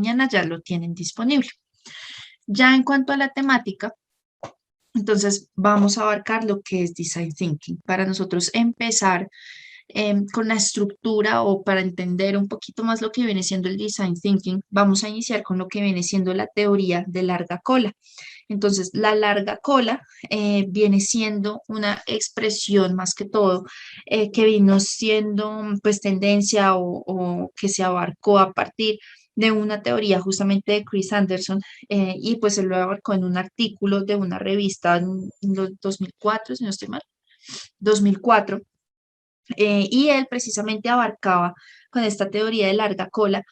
mañana ya lo tienen disponible. Ya en cuanto a la temática, entonces vamos a abarcar lo que es Design Thinking. Para nosotros empezar con la estructura o para entender un poquito más lo que viene siendo el Design Thinking, vamos a iniciar con lo que viene siendo la teoría de larga cola. Entonces, la larga cola viene siendo una expresión más que todo que vino siendo pues tendencia o que se abarcó a partir de una teoría justamente de Chris Anderson y pues él lo abarcó en un artículo de una revista en los 2004, si no estoy mal, 2004 y él precisamente abarcaba con esta teoría de larga cola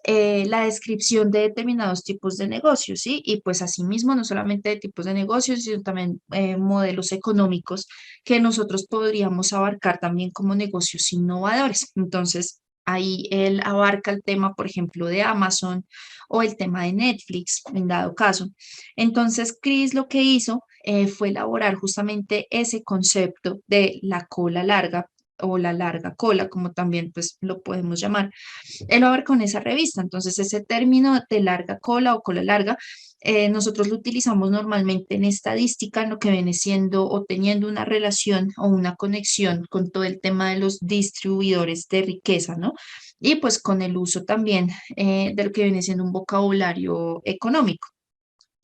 la descripción de determinados tipos de negocios, ¿sí? Y pues asimismo, no solamente de tipos de negocios, sino también modelos económicos que nosotros podríamos abarcar también como negocios innovadores. Entonces, ahí él abarca el tema, por ejemplo, de Amazon o el tema de Netflix, en dado caso. Entonces, Chris lo que hizo fue elaborar justamente ese concepto de la cola larga o la larga cola, como también pues lo podemos llamar, él abarca con esa revista. Entonces, ese término de larga cola o cola larga, nosotros lo utilizamos normalmente en estadística, en lo que viene siendo o teniendo una relación o una conexión con todo el tema de los distribuidores de riqueza, ¿no? Y pues con el uso también de lo que viene siendo un vocabulario económico.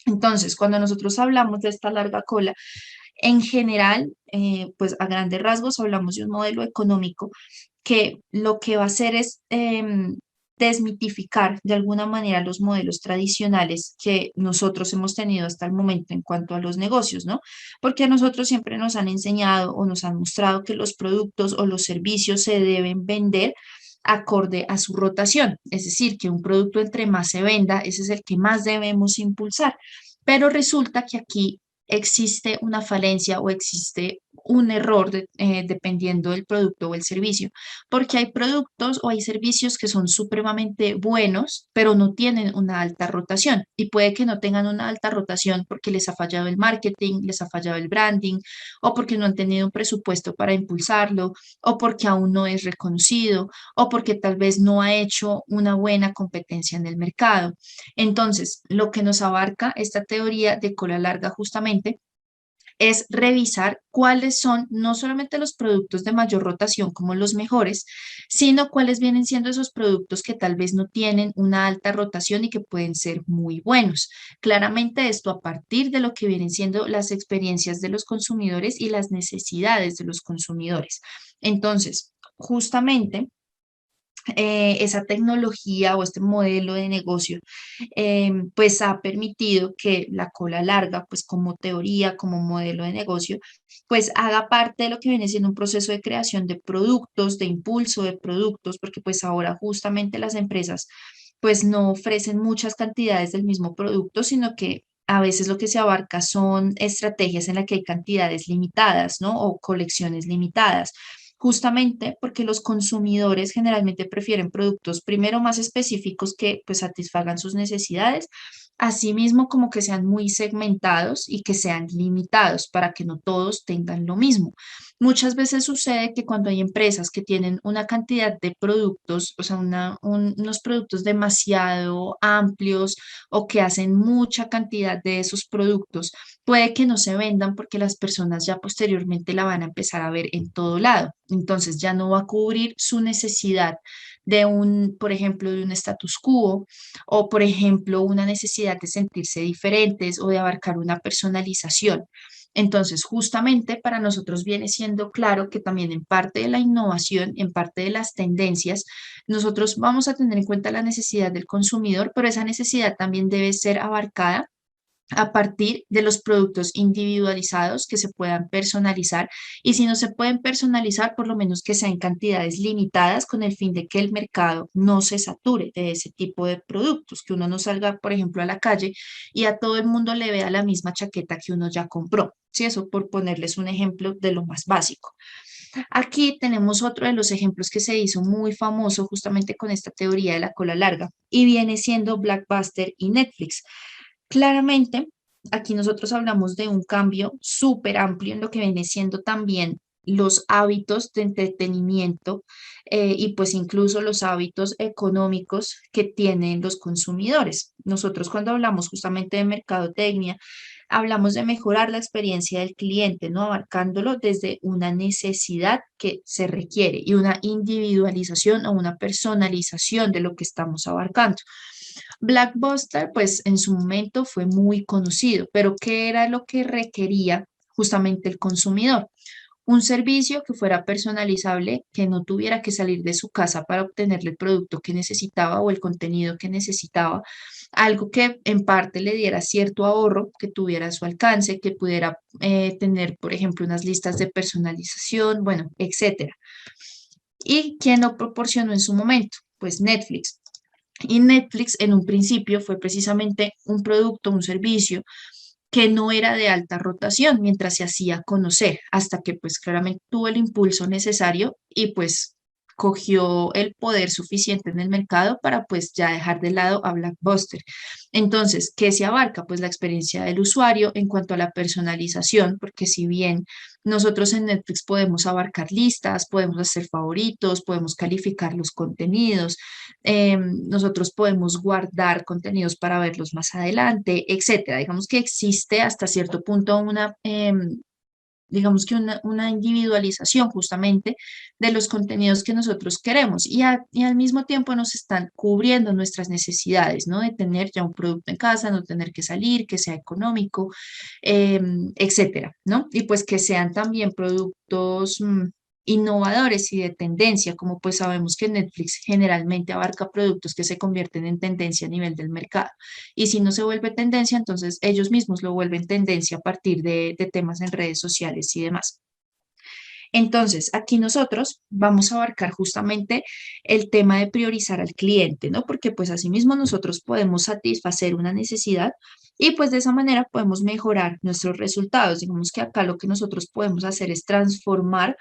Entonces, cuando nosotros hablamos de esta larga cola, en general, pues a grandes rasgos hablamos de un modelo económico que lo que va a hacer es desmitificar de alguna manera los modelos tradicionales que nosotros hemos tenido hasta el momento en cuanto a los negocios, ¿no? Porque a nosotros siempre nos han enseñado o nos han mostrado que los productos o los servicios se deben vender acorde a su rotación, es decir, que un producto entre más se venda, ese es el que más debemos impulsar. Pero resulta que aquí existe una falencia o existe un error dependiendo del producto o el servicio, porque hay productos o hay servicios que son supremamente buenos, pero no tienen una alta rotación y puede que no tengan una alta rotación porque les ha fallado el marketing, les ha fallado el branding o porque no han tenido un presupuesto para impulsarlo o porque aún no es reconocido o porque tal vez no ha hecho una buena competencia en el mercado. Entonces, lo que nos abarca esta teoría de cola larga justamente es revisar cuáles son no solamente los productos de mayor rotación como los mejores, sino cuáles vienen siendo esos productos que tal vez no tienen una alta rotación y que pueden ser muy buenos. Claramente esto a partir de lo que vienen siendo las experiencias de los consumidores y las necesidades de los consumidores. Entonces, justamente esa tecnología o este modelo de negocio, pues ha permitido que la cola larga, pues como teoría, como modelo de negocio, pues haga parte de lo que viene siendo un proceso de creación de productos, de impulso de productos, porque pues ahora justamente las empresas pues no ofrecen muchas cantidades del mismo producto, sino que a veces lo que se abarca son estrategias en las que hay cantidades limitadas, ¿no? O colecciones limitadas justamente porque los consumidores generalmente prefieren productos primero más específicos que pues satisfagan sus necesidades, asimismo como que sean muy segmentados y que sean limitados para que no todos tengan lo mismo. Muchas veces sucede que cuando hay empresas que tienen una cantidad de productos, o sea, unos productos demasiado amplios o que hacen mucha cantidad de esos productos, puede que no se vendan porque las personas ya posteriormente la van a empezar a ver en todo lado. Entonces ya no va a cubrir su necesidad de un, por ejemplo, de un status quo o, por ejemplo, una necesidad de sentirse diferentes o de abarcar una personalización. Entonces, justamente para nosotros viene siendo claro que también en parte de la innovación, en parte de las tendencias, nosotros vamos a tener en cuenta la necesidad del consumidor, pero esa necesidad también debe ser abarcada a partir de los productos individualizados que se puedan personalizar y si no se pueden personalizar, por lo menos que sean cantidades limitadas con el fin de que el mercado no se sature de ese tipo de productos, que uno no salga, por ejemplo, a la calle y a todo el mundo le vea la misma chaqueta que uno ya compró. Sí, eso por ponerles un ejemplo de lo más básico. Aquí tenemos otro de los ejemplos que se hizo muy famoso justamente con esta teoría de la cola larga y viene siendo Blockbuster y Netflix. Claramente, aquí nosotros hablamos de un cambio súper amplio en lo que viene siendo también los hábitos de entretenimiento y pues incluso los hábitos económicos que tienen los consumidores. Nosotros cuando hablamos justamente de mercadotecnia, hablamos de mejorar la experiencia del cliente, ¿no? Abarcándolo desde una necesidad que se requiere y una individualización o una personalización de lo que estamos abarcando. Blockbuster, pues en su momento fue muy conocido, pero ¿qué era lo que requería justamente el consumidor? Un servicio que fuera personalizable, que no tuviera que salir de su casa para obtenerle el producto que necesitaba o el contenido que necesitaba, algo que en parte le diera cierto ahorro, que tuviera a su alcance, que pudiera tener, por ejemplo, unas listas de personalización, bueno, etcétera. ¿Y quién lo proporcionó en su momento? Pues Netflix. Y Netflix en un principio fue precisamente un producto, un servicio que no era de alta rotación mientras se hacía conocer, hasta que pues claramente tuvo el impulso necesario y pues cogió el poder suficiente en el mercado para pues ya dejar de lado a Blockbuster. Entonces, ¿qué se abarca? Pues la experiencia del usuario en cuanto a la personalización, porque si bien nosotros en Netflix podemos abarcar listas, podemos hacer favoritos, podemos calificar los contenidos, nosotros podemos guardar contenidos para verlos más adelante, etcétera. Digamos que existe hasta cierto punto digamos que una individualización justamente de los contenidos que nosotros queremos y al mismo tiempo nos están cubriendo nuestras necesidades, ¿no? De tener ya un producto en casa, no tener que salir, que sea económico, etcétera, ¿no? Y pues que sean también productos innovadores y de tendencia, como pues sabemos que Netflix generalmente abarca productos que se convierten en tendencia a nivel del mercado. Y si no se vuelve tendencia, entonces ellos mismos lo vuelven tendencia a partir de temas en redes sociales y demás. Entonces, aquí nosotros vamos a abarcar justamente el tema de priorizar al cliente, ¿no? Porque pues asimismo nosotros podemos satisfacer una necesidad y pues de esa manera podemos mejorar nuestros resultados. Digamos que acá lo que nosotros podemos hacer es transformar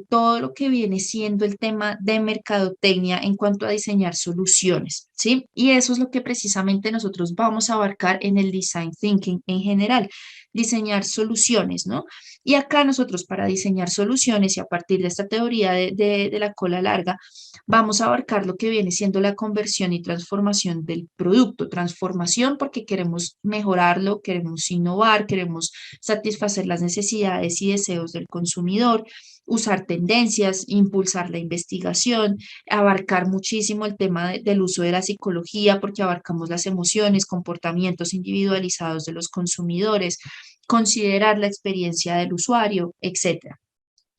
todo lo que viene siendo el tema de mercadotecnia en cuanto a diseñar soluciones, ¿sí? Y eso es lo que precisamente nosotros vamos a abarcar en el design thinking en general, diseñar soluciones, ¿no? Y acá nosotros para diseñar soluciones y a partir de esta teoría de la cola larga, vamos a abarcar lo que viene siendo la conversión y transformación del producto. Transformación porque queremos mejorarlo, queremos innovar, queremos satisfacer las necesidades y deseos del consumidor, usar tendencias, impulsar la investigación, abarcar muchísimo el tema del uso de la psicología porque abarcamos las emociones, comportamientos individualizados de los consumidores, considerar la experiencia del usuario, etcétera.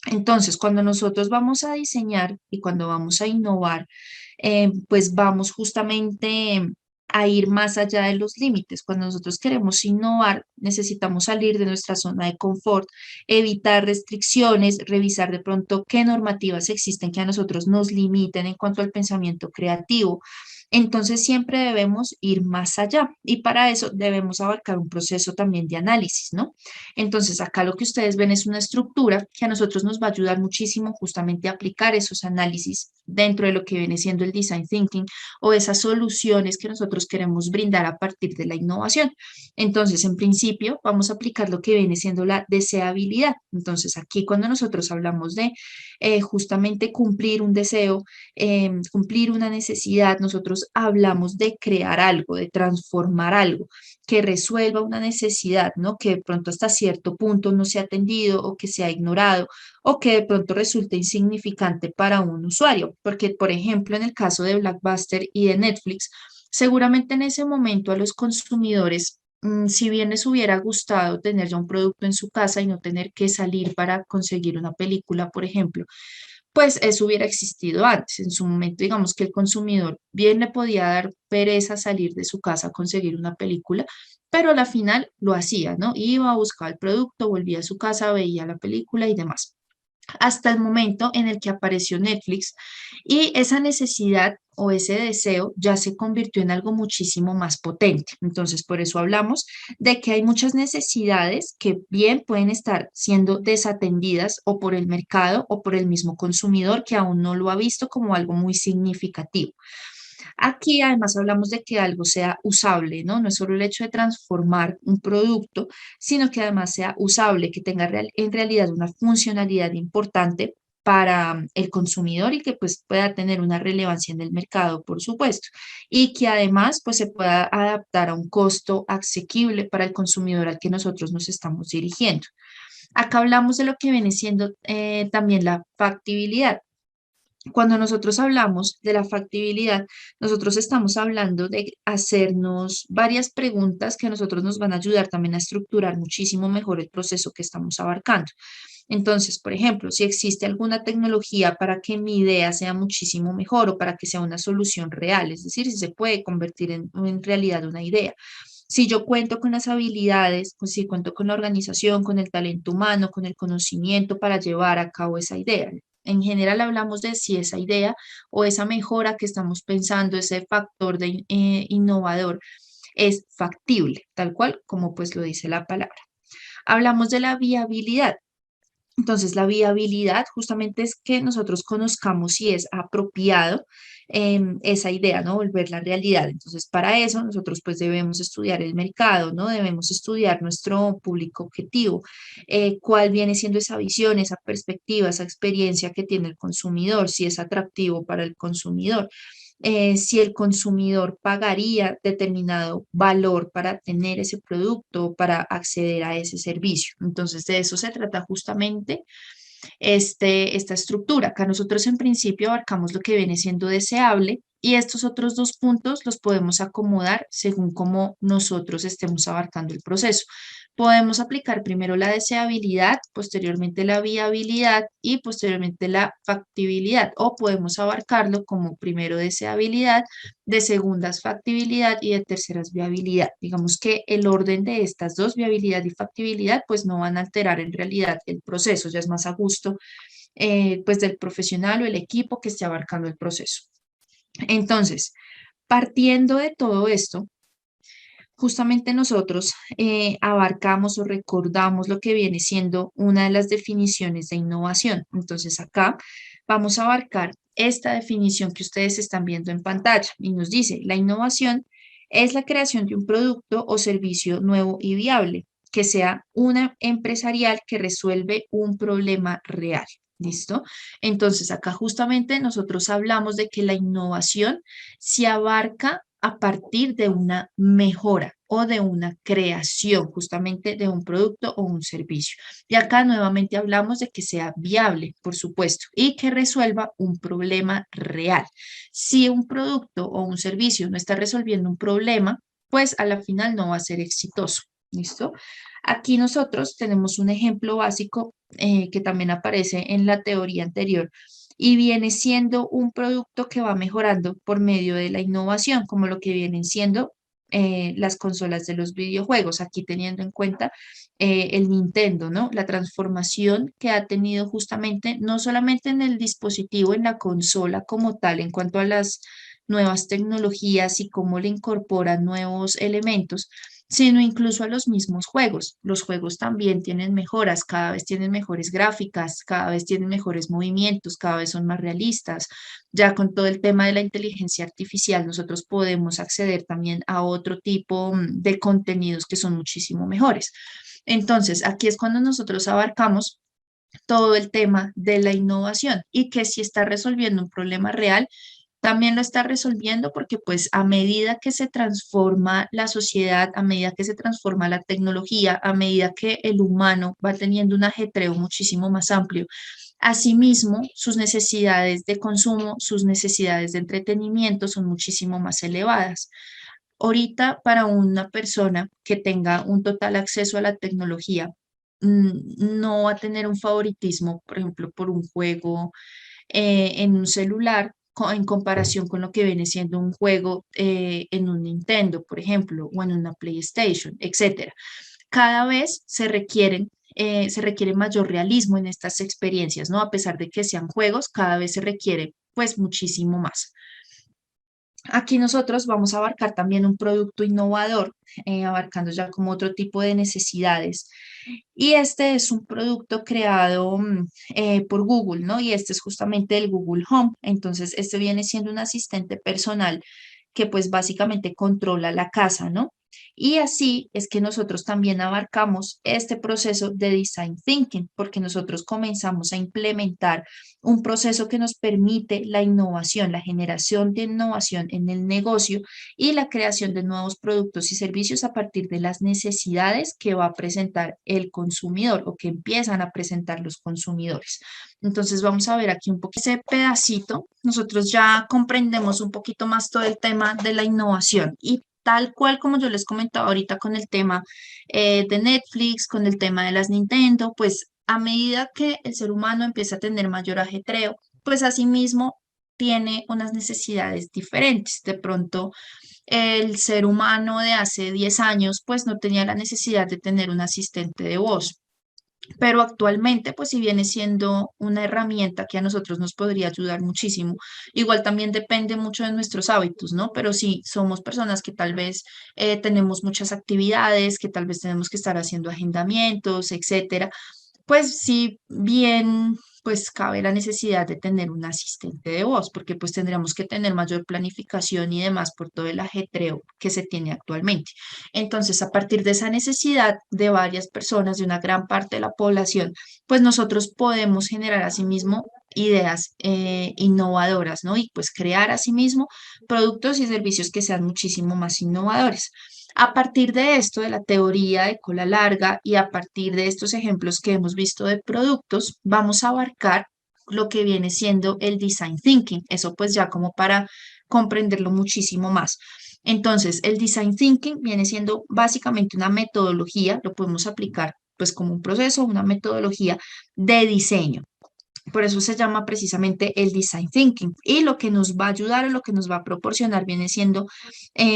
Entonces, cuando nosotros vamos a diseñar y cuando vamos a innovar, pues vamos justamente a ir más allá de los límites. Cuando nosotros queremos innovar, necesitamos salir de nuestra zona de confort, evitar restricciones, revisar de pronto qué normativas existen que a nosotros nos limiten en cuanto al pensamiento creativo. Entonces, siempre debemos ir más allá y para eso debemos abarcar un proceso también de análisis, ¿no? Entonces, acá lo que ustedes ven es una estructura que a nosotros nos va a ayudar muchísimo justamente a aplicar esos análisis dentro de lo que viene siendo el design thinking o esas soluciones que nosotros queremos brindar a partir de la innovación. Entonces, en principio, vamos a aplicar lo que viene siendo la deseabilidad. Entonces, aquí cuando nosotros hablamos de justamente cumplir un deseo, cumplir una necesidad, nosotros hablamos de crear algo, de transformar algo que resuelva una necesidad, ¿no? Que de pronto hasta cierto punto no se ha atendido o que se ha ignorado o que de pronto resulte insignificante para un usuario. Porque, por ejemplo, en el caso de Blockbuster y de Netflix, seguramente en ese momento a los consumidores, si bien les hubiera gustado tener ya un producto en su casa y no tener que salir para conseguir una película, por ejemplo, pues eso hubiera existido antes. En su momento, digamos que el consumidor bien le podía dar pereza salir de su casa a conseguir una película, pero a la final lo hacía, ¿no? Iba a buscar el producto, volvía a su casa, veía la película y demás hasta el momento en el que apareció Netflix y esa necesidad o ese deseo ya se convirtió en algo muchísimo más potente. Entonces, por eso hablamos de que hay muchas necesidades que bien pueden estar siendo desatendidas o por el mercado o por el mismo consumidor que aún no lo ha visto como algo muy significativo. Aquí además hablamos de que algo sea usable, ¿no? No es solo el hecho de transformar un producto, sino que además sea usable, que tenga en realidad una funcionalidad importante para el consumidor y que pues pueda tener una relevancia en el mercado, por supuesto, y que además pues se pueda adaptar a un costo asequible para el consumidor al que nosotros nos estamos dirigiendo. Acá hablamos de lo que viene siendo también la factibilidad. Cuando nosotros hablamos de la factibilidad, nosotros estamos hablando de hacernos varias preguntas que a nosotros nos van a ayudar también a estructurar muchísimo mejor el proceso que estamos abarcando. Entonces, por ejemplo, si existe alguna tecnología para que mi idea sea muchísimo mejor o para que sea una solución real, es decir, si se puede convertir en realidad una idea. Si yo cuento con las habilidades, pues si cuento con la organización, con el talento humano, con el conocimiento para llevar a cabo esa idea. En general hablamos de si esa idea o esa mejora que estamos pensando, ese factor de innovador, es factible, tal cual como pues lo dice la palabra. Hablamos de la viabilidad. Entonces, la viabilidad justamente es que nosotros conozcamos si es apropiado esa idea, ¿no? Volverla realidad. Entonces, para eso nosotros pues debemos estudiar el mercado, ¿no? Debemos estudiar nuestro público objetivo, cuál viene siendo esa visión, esa perspectiva, esa experiencia que tiene el consumidor, si es atractivo para el consumidor, si el consumidor pagaría determinado valor para tener ese producto, para acceder a ese servicio. Entonces, de eso se trata justamente esta estructura. Acá nosotros en principio abarcamos lo que viene siendo deseable y estos otros dos puntos los podemos acomodar según cómo nosotros estemos abarcando el proceso. Podemos aplicar primero la deseabilidad, posteriormente la viabilidad y posteriormente la factibilidad, o podemos abarcarlo como primero deseabilidad, de segundas factibilidad y de terceras viabilidad. Digamos que el orden de estas dos, viabilidad y factibilidad, pues no van a alterar en realidad el proceso, ya es más a gusto pues del profesional o el equipo que esté abarcando el proceso. Entonces, partiendo de todo esto, justamente nosotros abarcamos o recordamos lo que viene siendo una de las definiciones de innovación. Entonces, acá vamos a abarcar esta definición que ustedes están viendo en pantalla y nos dice, la innovación es la creación de un producto o servicio nuevo y viable, que sea una empresarial que resuelve un problema real. ¿Listo? Entonces, acá justamente nosotros hablamos de que la innovación se abarca a partir de una mejora o de una creación justamente de un producto o un servicio. Y acá nuevamente hablamos de que sea viable, por supuesto, y que resuelva un problema real. Si un producto o un servicio no está resolviendo un problema, pues a la final no va a ser exitoso. ¿Listo? Aquí nosotros tenemos un ejemplo básico que también aparece en la teoría anterior y viene siendo un producto que va mejorando por medio de la innovación, como lo que vienen siendo las consolas de los videojuegos, aquí teniendo en cuenta el Nintendo, ¿no? La transformación que ha tenido justamente, no solamente en el dispositivo, en la consola como tal, en cuanto a las nuevas tecnologías y cómo le incorporan nuevos elementos, sino incluso a los mismos juegos. Los juegos también tienen mejoras, cada vez tienen mejores gráficas, cada vez tienen mejores movimientos, cada vez son más realistas. Ya con todo el tema de la inteligencia artificial, nosotros podemos acceder también a otro tipo de contenidos que son muchísimo mejores. Entonces, aquí es cuando nosotros abarcamos todo el tema de la innovación y que si está resolviendo un problema real, también lo está resolviendo porque pues a medida que se transforma la sociedad, a medida que se transforma la tecnología, a medida que el humano va teniendo un ajetreo muchísimo más amplio, asimismo sus necesidades de consumo, sus necesidades de entretenimiento son muchísimo más elevadas. Ahorita, para una persona que tenga un total acceso a la tecnología, no va a tener un favoritismo, por ejemplo, por un juego en un celular en comparación con lo que viene siendo un juego en un Nintendo, por ejemplo, o en una PlayStation, etcétera. Cada vez se requiere mayor realismo en estas experiencias, ¿no? A pesar de que sean juegos, cada vez se requiere pues muchísimo más. Aquí nosotros vamos a abarcar también un producto innovador, abarcando ya como otro tipo de necesidades. Y este es un producto creado por Google, ¿no? Y este es justamente el Google Home. Entonces, este viene siendo un asistente personal que pues básicamente controla la casa, ¿no? Y así es que nosotros también abarcamos este proceso de design thinking, porque nosotros comenzamos a implementar un proceso que nos permite la innovación, la generación de innovación en el negocio y la creación de nuevos productos y servicios a partir de las necesidades que va a presentar el consumidor o que empiezan a presentar los consumidores. Entonces vamos a ver aquí un poquito ese pedacito. Nosotros ya comprendemos un poquito más todo el tema de la innovación y tal cual como yo les comentaba ahorita con el tema de Netflix, con el tema de las Nintendo, pues a medida que el ser humano empieza a tener mayor ajetreo, pues asimismo tiene unas necesidades diferentes. De pronto, el ser humano de hace 10 años, pues no tenía la necesidad de tener un asistente de voz. Pero actualmente, pues si viene siendo una herramienta que a nosotros nos podría ayudar muchísimo, igual también depende mucho de nuestros hábitos, ¿no? Pero sí, somos personas que tal vez tenemos muchas actividades, que tal vez tenemos que estar haciendo agendamientos, etcétera, pues sí, bien, pues cabe la necesidad de tener un asistente de voz, porque pues tendríamos que tener mayor planificación y demás por todo el ajetreo que se tiene actualmente. Entonces, a partir de esa necesidad de varias personas, de una gran parte de la población, pues nosotros podemos generar asimismo ideas innovadoras, ¿no? Y pues crear asimismo productos y servicios que sean muchísimo más innovadores. A partir de esto, de la teoría de cola larga y a partir de estos ejemplos que hemos visto de productos, vamos a abarcar lo que viene siendo el design thinking. Eso pues ya como para comprenderlo muchísimo más. Entonces, el design thinking viene siendo básicamente una metodología, lo podemos aplicar pues como un proceso, una metodología de diseño. Por eso se llama precisamente el design thinking. Y lo que nos va a ayudar o lo que nos va a proporcionar viene siendo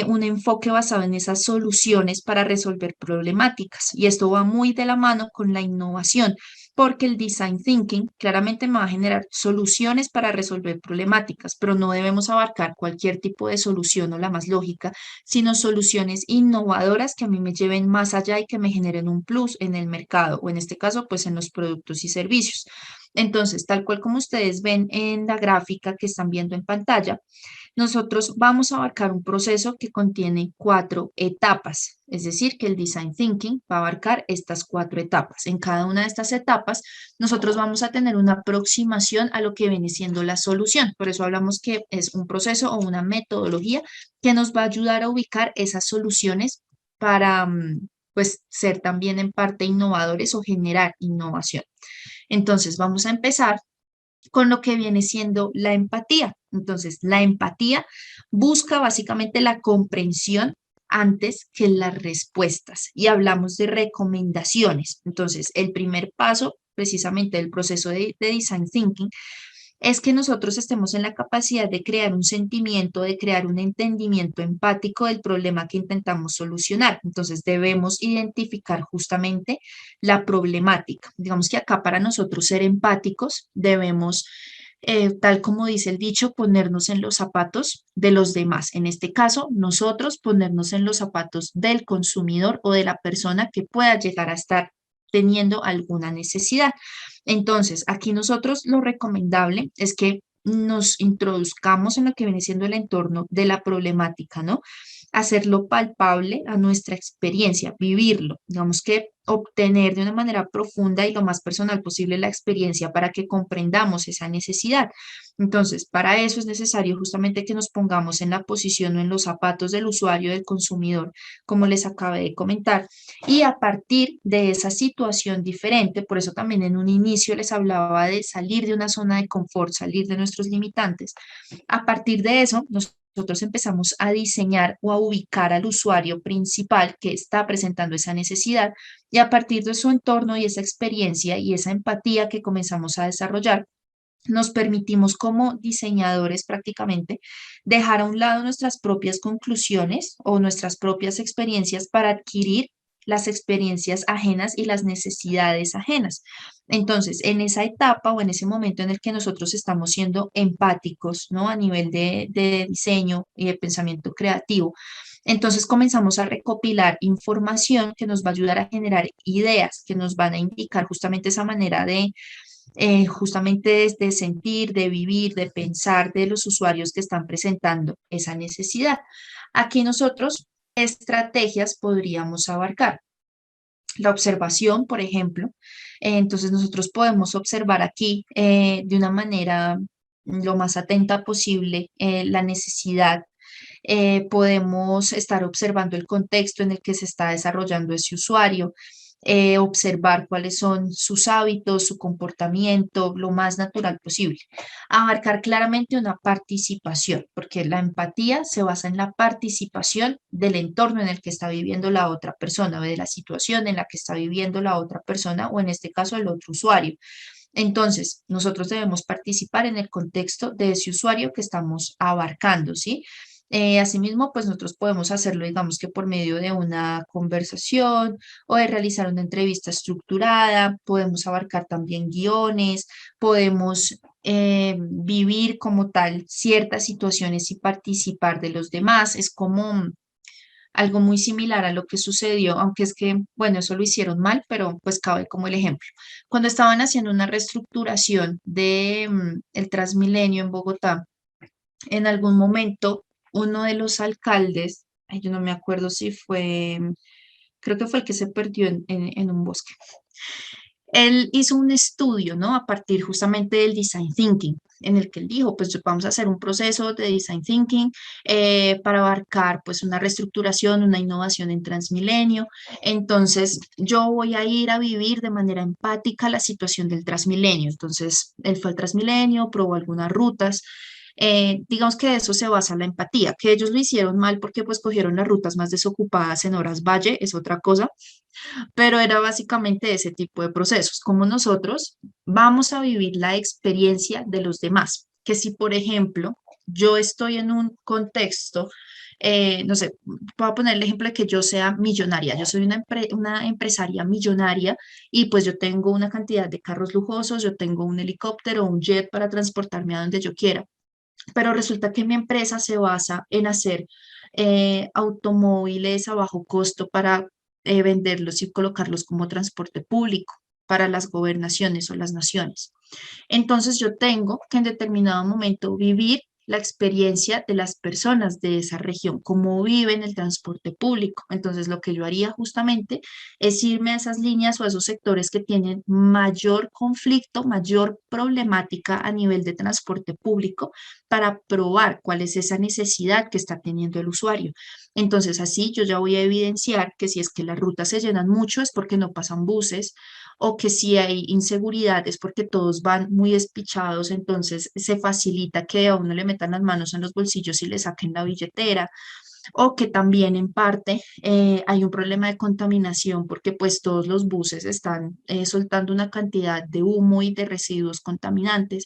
un enfoque basado en esas soluciones para resolver problemáticas. Y esto va muy de la mano con la innovación, porque el design thinking claramente me va a generar soluciones para resolver problemáticas, pero no debemos abarcar cualquier tipo de solución o la más lógica, sino soluciones innovadoras que a mí me lleven más allá y que me generen un plus en el mercado, o en este caso, pues en los productos y servicios. Entonces, tal cual como ustedes ven en la gráfica que están viendo en pantalla, nosotros vamos a abarcar un proceso que contiene 4 etapas, es decir, que el design thinking va a abarcar estas 4 etapas. En cada una de estas etapas, nosotros vamos a tener una aproximación a lo que viene siendo la solución. Por eso hablamos que es un proceso o una metodología que nos va a ayudar a ubicar esas soluciones para, pues, ser también en parte innovadores o generar innovación. Entonces, vamos a empezar con lo que viene siendo la empatía. Entonces, la empatía busca básicamente la comprensión antes que las respuestas y hablamos de recomendaciones. Entonces, el primer paso precisamente del proceso de design thinking es que nosotros estemos en la capacidad de crear un sentimiento, de crear un entendimiento empático del problema que intentamos solucionar. Entonces debemos identificar justamente la problemática. Digamos que acá para nosotros ser empáticos debemos, tal como dice el dicho, ponernos en los zapatos de los demás. En este caso, nosotros ponernos en los zapatos del consumidor o de la persona que pueda llegar a estar teniendo alguna necesidad. Entonces, aquí nosotros lo recomendable es que nos introduzcamos en lo que viene siendo el entorno de la problemática, ¿no? Hacerlo palpable a nuestra experiencia, vivirlo, digamos que obtener de una manera profunda y lo más personal posible la experiencia para que comprendamos esa necesidad. Entonces, para eso es necesario justamente que nos pongamos en la posición o en los zapatos del usuario, del consumidor, como les acabé de comentar, y a partir de esa situación diferente, por eso también en un inicio les hablaba de salir de una zona de confort, salir de nuestros limitantes. A partir de eso, nosotros empezamos a diseñar o a ubicar al usuario principal que está presentando esa necesidad y a partir de su entorno y esa experiencia y esa empatía que comenzamos a desarrollar, nos permitimos como diseñadores prácticamente dejar a un lado nuestras propias conclusiones o nuestras propias experiencias para adquirir las experiencias ajenas y las necesidades ajenas. Entonces, en esa etapa o en ese momento en el que nosotros estamos siendo empáticos, ¿no? A nivel de diseño y de pensamiento creativo, entonces comenzamos a recopilar información que nos va a ayudar a generar ideas, que nos van a indicar justamente esa manera justamente de sentir, de vivir, de pensar de los usuarios que están presentando esa necesidad. Aquí nosotros estrategias podríamos abarcar. La observación, por ejemplo. Entonces nosotros podemos observar aquí de una manera lo más atenta posible la necesidad. Podemos estar observando el contexto en el que se está desarrollando ese usuario, observar cuáles son sus hábitos, su comportamiento, lo más natural posible. Abarcar claramente una participación, porque la empatía se basa en la participación del entorno en el que está viviendo la otra persona o de la situación en la que está viviendo la otra persona o en este caso el otro usuario. Entonces, nosotros debemos participar en el contexto de ese usuario que estamos abarcando, ¿sí? Asimismo, pues nosotros podemos hacerlo, digamos que por medio de una conversación o de realizar una entrevista estructurada, podemos abarcar también guiones, podemos vivir como tal ciertas situaciones y participar de los demás. Es como algo muy similar a lo que sucedió, aunque es que, bueno, eso lo hicieron mal, pero pues cabe como el ejemplo. Cuando estaban haciendo una reestructuración de el Transmilenio en Bogotá, en algún momento uno de los alcaldes, ay, yo no me acuerdo si fue, creo que fue el que se perdió en un bosque. Él hizo un estudio, ¿no? A partir justamente del design thinking, en el que él dijo, pues vamos a hacer un proceso de design thinking para abarcar pues una reestructuración, una innovación en Transmilenio. Entonces, yo voy a ir a vivir de manera empática la situación del Transmilenio. Entonces, él fue al Transmilenio, probó algunas rutas. Digamos que de eso se basa la empatía, que ellos lo hicieron mal porque pues cogieron las rutas más desocupadas en horas valle, es otra cosa, pero era básicamente ese tipo de procesos, como nosotros vamos a vivir la experiencia de los demás, que si, por ejemplo, yo estoy en un contexto, no sé, voy a poner el ejemplo de que yo sea millonaria, yo soy una empresaria millonaria y pues yo tengo una cantidad de carros lujosos, yo tengo un helicóptero, un jet para transportarme a donde yo quiera, pero resulta que mi empresa se basa en hacer automóviles a bajo costo para venderlos y colocarlos como transporte público para las gobernaciones o las naciones. Entonces yo tengo que en determinado momento vivir la experiencia de las personas de esa región, cómo viven el transporte público. Entonces lo que yo haría justamente es irme a esas líneas o a esos sectores que tienen mayor conflicto, mayor problemática a nivel de transporte público para probar cuál es esa necesidad que está teniendo el usuario. Entonces así yo ya voy a evidenciar que si es que las rutas se llenan mucho es porque no pasan buses o que si hay inseguridad es porque todos van muy despichados, entonces se facilita que a uno le metan las manos en los bolsillos y le saquen la billetera, o que también en parte hay un problema de contaminación porque pues todos los buses están soltando una cantidad de humo y de residuos contaminantes,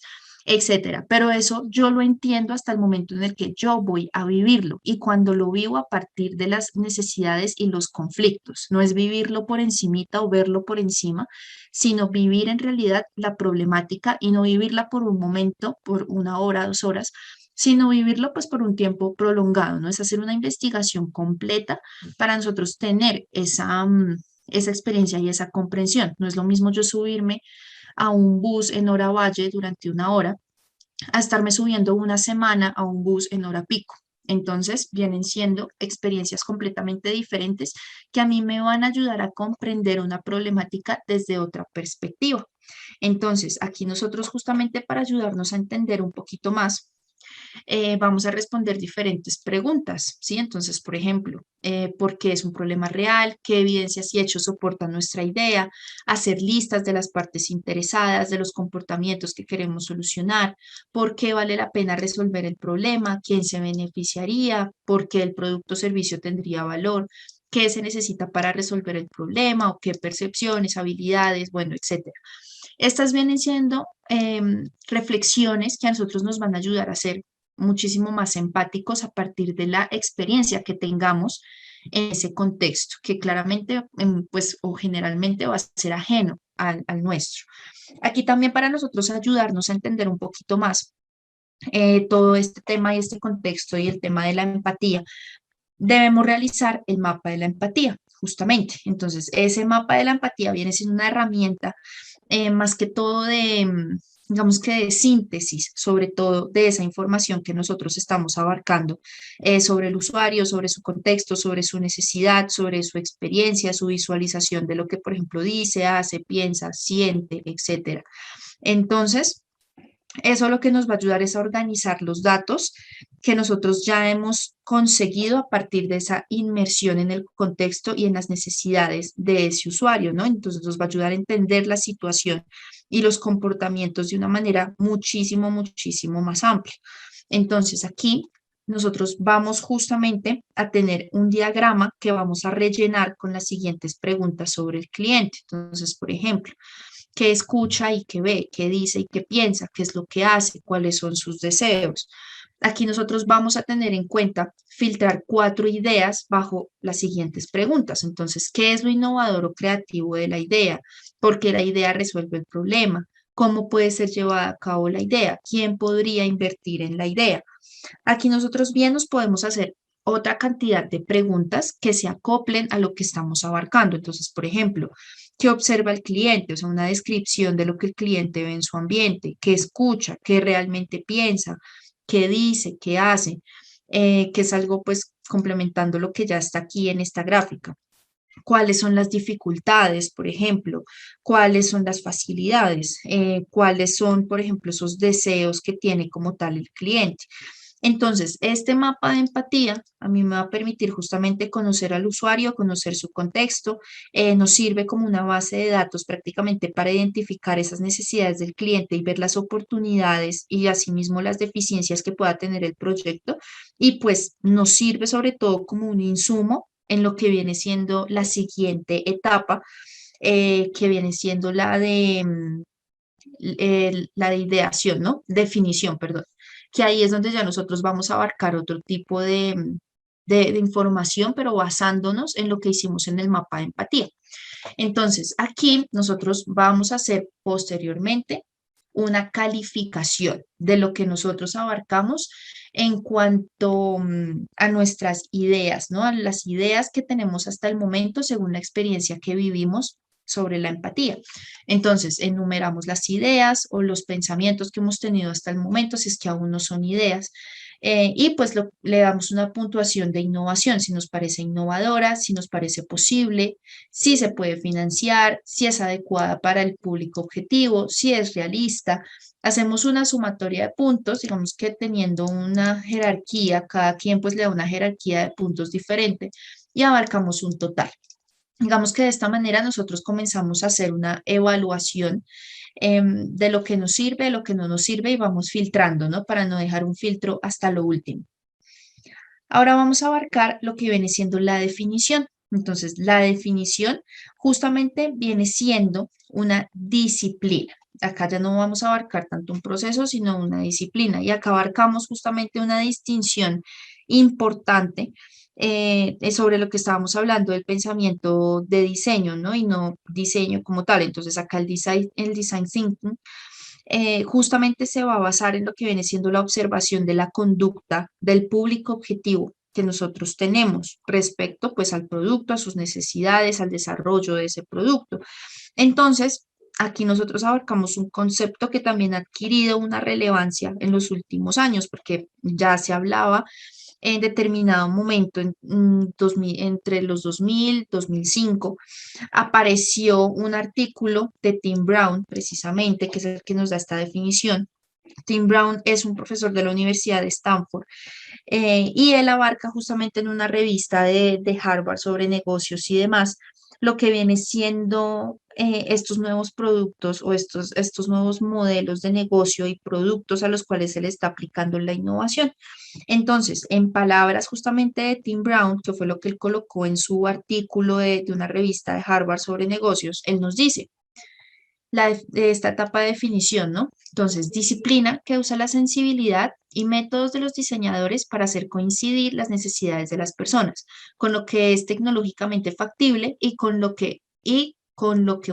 etcétera. Pero eso yo lo entiendo hasta el momento en el que yo voy a vivirlo y cuando lo vivo a partir de las necesidades y los conflictos. No es vivirlo por encimita o verlo por encima, sino vivir en realidad la problemática y no vivirla por un momento, por una hora, 2 horas, sino vivirlo pues por un tiempo prolongado, ¿no? Es hacer una investigación completa para nosotros tener esa experiencia y esa comprensión. No es lo mismo yo subirme a un bus en hora valle durante una hora a estarme subiendo una semana a un bus en hora pico. Entonces, vienen siendo experiencias completamente diferentes que a mí me van a ayudar a comprender una problemática desde otra perspectiva. Entonces, aquí nosotros justamente para ayudarnos a entender un poquito más, vamos a responder diferentes preguntas, ¿sí? Entonces, por ejemplo, ¿por qué es un problema real? ¿Qué evidencias y hechos soportan nuestra idea? Hacer listas de las partes interesadas, de los comportamientos que queremos solucionar, ¿por qué vale la pena resolver el problema? ¿Quién se beneficiaría? ¿Por qué el producto o servicio tendría valor? ¿Qué se necesita para resolver el problema? ¿O qué percepciones, habilidades, bueno, etcétera? Estas vienen siendo reflexiones que a nosotros nos van a ayudar a ser muchísimo más empáticos a partir de la experiencia que tengamos en ese contexto, que claramente, pues, o generalmente va a ser ajeno al nuestro. Aquí también para nosotros ayudarnos a entender un poquito más todo este tema y este contexto y el tema de la empatía, debemos realizar el mapa de la empatía, justamente. Entonces, ese mapa de la empatía viene siendo una herramienta más que todo digamos que de síntesis, sobre todo de esa información que nosotros estamos abarcando, sobre el usuario, sobre su contexto, sobre su necesidad, sobre su experiencia, su visualización de lo que, por ejemplo, dice, hace, piensa, siente, etcétera. Entonces, eso lo que nos va a ayudar es a organizar los datos que nosotros ya hemos conseguido a partir de esa inmersión en el contexto y en las necesidades de ese usuario, ¿no? Entonces nos va a ayudar a entender la situación y los comportamientos de una manera muchísimo, muchísimo más amplia. Entonces aquí nosotros vamos justamente a tener un diagrama que vamos a rellenar con las siguientes preguntas sobre el cliente. Entonces, por ejemplo, qué escucha y qué ve, qué dice y qué piensa, qué es lo que hace, cuáles son sus deseos. Aquí nosotros vamos a tener en cuenta filtrar 4 ideas bajo las siguientes preguntas. Entonces, ¿qué es lo innovador o creativo de la idea? ¿Por qué la idea resuelve el problema? ¿Cómo puede ser llevada a cabo la idea? ¿Quién podría invertir en la idea? Aquí nosotros bien nos podemos hacer otra cantidad de preguntas que se acoplen a lo que estamos abarcando. Entonces, por ejemplo, ¿qué observa el cliente? O sea, una descripción de lo que el cliente ve en su ambiente, qué escucha, qué realmente piensa, qué dice, qué hace, que es algo pues complementando lo que ya está aquí en esta gráfica. ¿Cuáles son las dificultades, por ejemplo? ¿Cuáles son las facilidades? ¿Cuáles son, por ejemplo, esos deseos que tiene como tal el cliente? Entonces, este mapa de empatía a mí me va a permitir justamente conocer al usuario, conocer su contexto, nos sirve como una base de datos prácticamente para identificar esas necesidades del cliente y ver las oportunidades y asimismo las deficiencias que pueda tener el proyecto y pues nos sirve sobre todo como un insumo en lo que viene siendo la siguiente etapa, que viene siendo la de ideación, ¿no? Definición, perdón, que ahí es donde ya nosotros vamos a abarcar otro tipo de información, pero basándonos en lo que hicimos en el mapa de empatía. Entonces, aquí nosotros vamos a hacer posteriormente una calificación de lo que nosotros abarcamos en cuanto a nuestras ideas, ¿no? A las ideas que tenemos hasta el momento según la experiencia que vivimos sobre la empatía. Entonces, enumeramos las ideas o los pensamientos que hemos tenido hasta el momento, si es que aún no son ideas, y pues le damos una puntuación de innovación, si nos parece innovadora, si nos parece posible, si se puede financiar, si es adecuada para el público objetivo, si es realista. Hacemos una sumatoria de puntos, digamos que teniendo una jerarquía, cada quien pues le da una jerarquía de puntos diferente y abarcamos un total. Digamos que de esta manera nosotros comenzamos a hacer una evaluación de lo que nos sirve, de lo que no nos sirve y vamos filtrando, ¿no? Para no dejar un filtro hasta lo último. Ahora vamos a abarcar lo que viene siendo la definición. Entonces, la definición justamente viene siendo una disciplina. Acá ya no vamos a abarcar tanto un proceso, sino una disciplina. Y acá abarcamos justamente una distinción importante sobre lo que estábamos hablando del pensamiento de diseño, ¿no? Y no diseño como tal. Entonces, acá el design thinking justamente se va a basar en lo que viene siendo la observación de la conducta del público objetivo que nosotros tenemos respecto pues al producto, a sus necesidades, al desarrollo de ese producto. Entonces, aquí nosotros abarcamos un concepto que también ha adquirido una relevancia en los últimos años, porque ya se hablaba en determinado momento, entre los 2000, 2005, apareció un artículo de Tim Brown, precisamente, que es el que nos da esta definición. Tim Brown es un profesor de la Universidad de Stanford y él abarca justamente en una revista de Harvard sobre negocios y demás lo que viene siendo estos nuevos productos o estos nuevos modelos de negocio y productos a los cuales se le está aplicando la innovación. Entonces, en palabras justamente de Tim Brown, que fue lo que él colocó en su artículo de una revista de Harvard sobre negocios, él nos dice, de esta etapa de definición, ¿no? Entonces, disciplina que usa la sensibilidad y métodos de los diseñadores para hacer coincidir las necesidades de las personas, con lo que es tecnológicamente factible y con lo que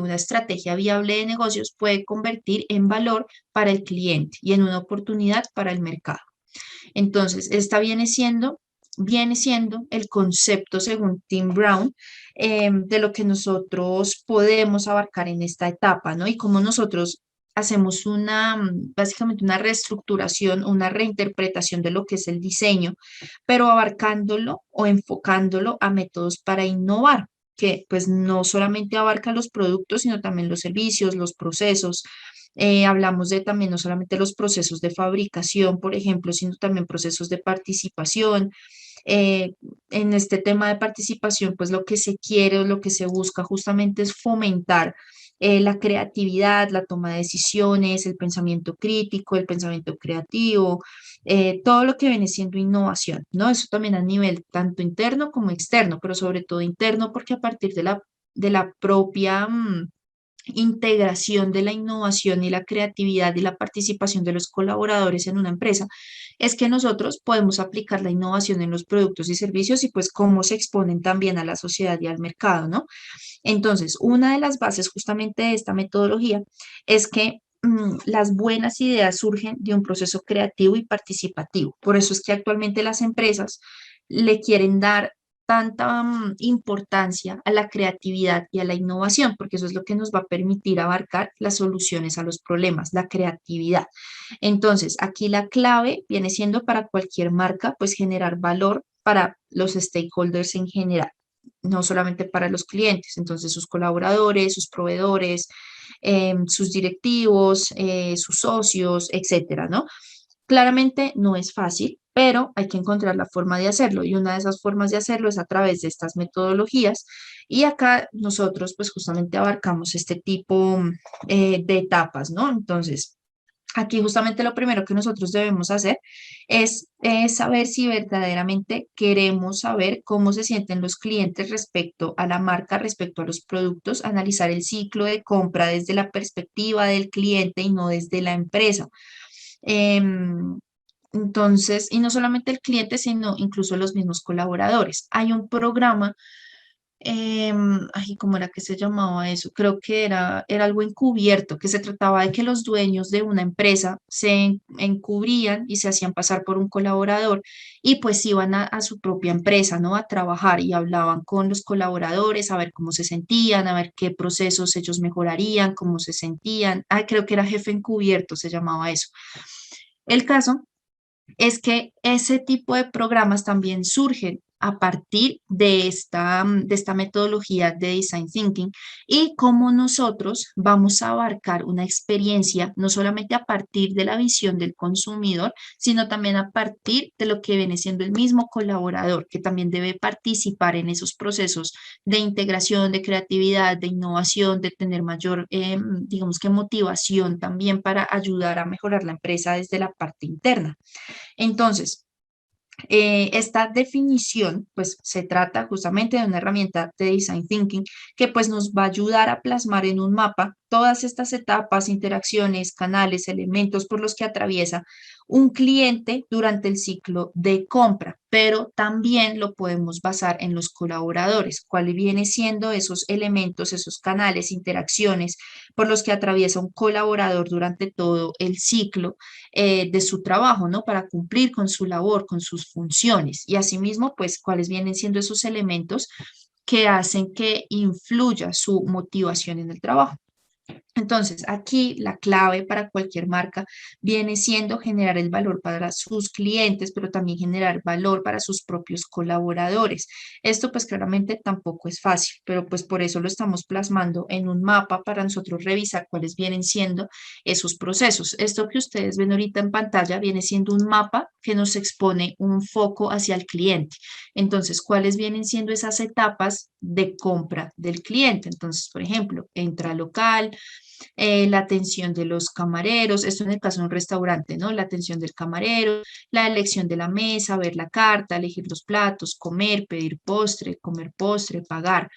una estrategia viable de negocios puede convertir en valor para el cliente y en una oportunidad para el mercado. Entonces, esta viene siendo viene siendo el concepto, según Tim Brown, de lo que nosotros podemos abarcar en esta etapa, ¿no? Y cómo nosotros hacemos básicamente una reestructuración, una reinterpretación de lo que es el diseño, pero abarcándolo o enfocándolo a métodos para innovar, que pues no solamente abarca los productos, sino también los servicios, los procesos. Hablamos de también no solamente los procesos de fabricación, por ejemplo, sino también procesos de participación. Eh, en este tema de participación, pues lo que se quiere o lo que se busca justamente es fomentar la creatividad, la toma de decisiones, el pensamiento crítico, el pensamiento creativo, todo lo que viene siendo innovación, ¿no? Eso también a nivel tanto interno como externo, pero sobre todo interno porque a partir de la propia integración de la innovación y la creatividad y la participación de los colaboradores en una empresa, es que nosotros podemos aplicar la innovación en los productos y servicios y pues cómo se exponen también a la sociedad y al mercado, ¿no? Entonces, una de las bases justamente de esta metodología es que las buenas ideas surgen de un proceso creativo y participativo. Por eso es que actualmente las empresas le quieren dar tanta importancia a la creatividad y a la innovación, porque eso es lo que nos va a permitir abarcar las soluciones a los problemas, la creatividad. Entonces, aquí la clave viene siendo para cualquier marca, pues generar valor para los stakeholders en general, no solamente para los clientes, entonces sus colaboradores, sus proveedores, sus directivos, sus socios, etcétera, ¿no? Claramente no es fácil, pero hay que encontrar la forma de hacerlo y una de esas formas de hacerlo es a través de estas metodologías y acá nosotros pues justamente abarcamos este tipo de etapas, ¿no? Entonces, aquí justamente lo primero que nosotros debemos hacer es saber si verdaderamente queremos saber cómo se sienten los clientes respecto a la marca, respecto a los productos, analizar el ciclo de compra desde la perspectiva del cliente y no desde la empresa. Em, entonces, y no solamente el cliente, sino incluso los mismos colaboradores. Hay un programa, ay, ¿cómo era que se llamaba eso? Creo que era algo encubierto, que se trataba de que los dueños de una empresa encubrían y se hacían pasar por un colaborador y pues iban a su propia empresa, ¿no? A trabajar y hablaban con los colaboradores a ver cómo se sentían, a ver qué procesos ellos mejorarían, cómo se sentían. Ah, creo que era jefe encubierto, se llamaba eso. El caso es que ese tipo de programas también surgen a partir de esta metodología de Design Thinking y cómo nosotros vamos a abarcar una experiencia no solamente a partir de la visión del consumidor, sino también a partir de lo que viene siendo el mismo colaborador, que también debe participar en esos procesos de integración, de creatividad, de innovación, de tener mayor, digamos que motivación también para ayudar a mejorar la empresa desde la parte interna. Entonces, esta definición, pues se trata justamente de una herramienta de design thinking que pues nos va a ayudar a plasmar en un mapa todas estas etapas, interacciones, canales, elementos por los que atraviesa un cliente durante el ciclo de compra, pero también lo podemos basar en los colaboradores, cuál viene siendo esos elementos, esos canales, interacciones por los que atraviesa un colaborador durante todo el ciclo de su trabajo, ¿no? Para cumplir con su labor, con sus funciones. Y asimismo, pues, cuáles vienen siendo esos elementos que hacen que influya su motivación en el trabajo. Entonces, aquí la clave para cualquier marca viene siendo generar el valor para sus clientes, pero también generar valor para sus propios colaboradores. Esto pues claramente tampoco es fácil, pero pues por eso lo estamos plasmando en un mapa para nosotros revisar cuáles vienen siendo esos procesos. Esto que ustedes ven ahorita en pantalla viene siendo un mapa que nos expone un foco hacia el cliente. Entonces, ¿cuáles vienen siendo esas etapas de compra del cliente? Entonces, por ejemplo, entra local, la atención de los camareros, esto en el caso de un restaurante, ¿no? La atención del camarero, la elección de la mesa, ver la carta, elegir los platos, comer, pedir postre, comer postre, pagar.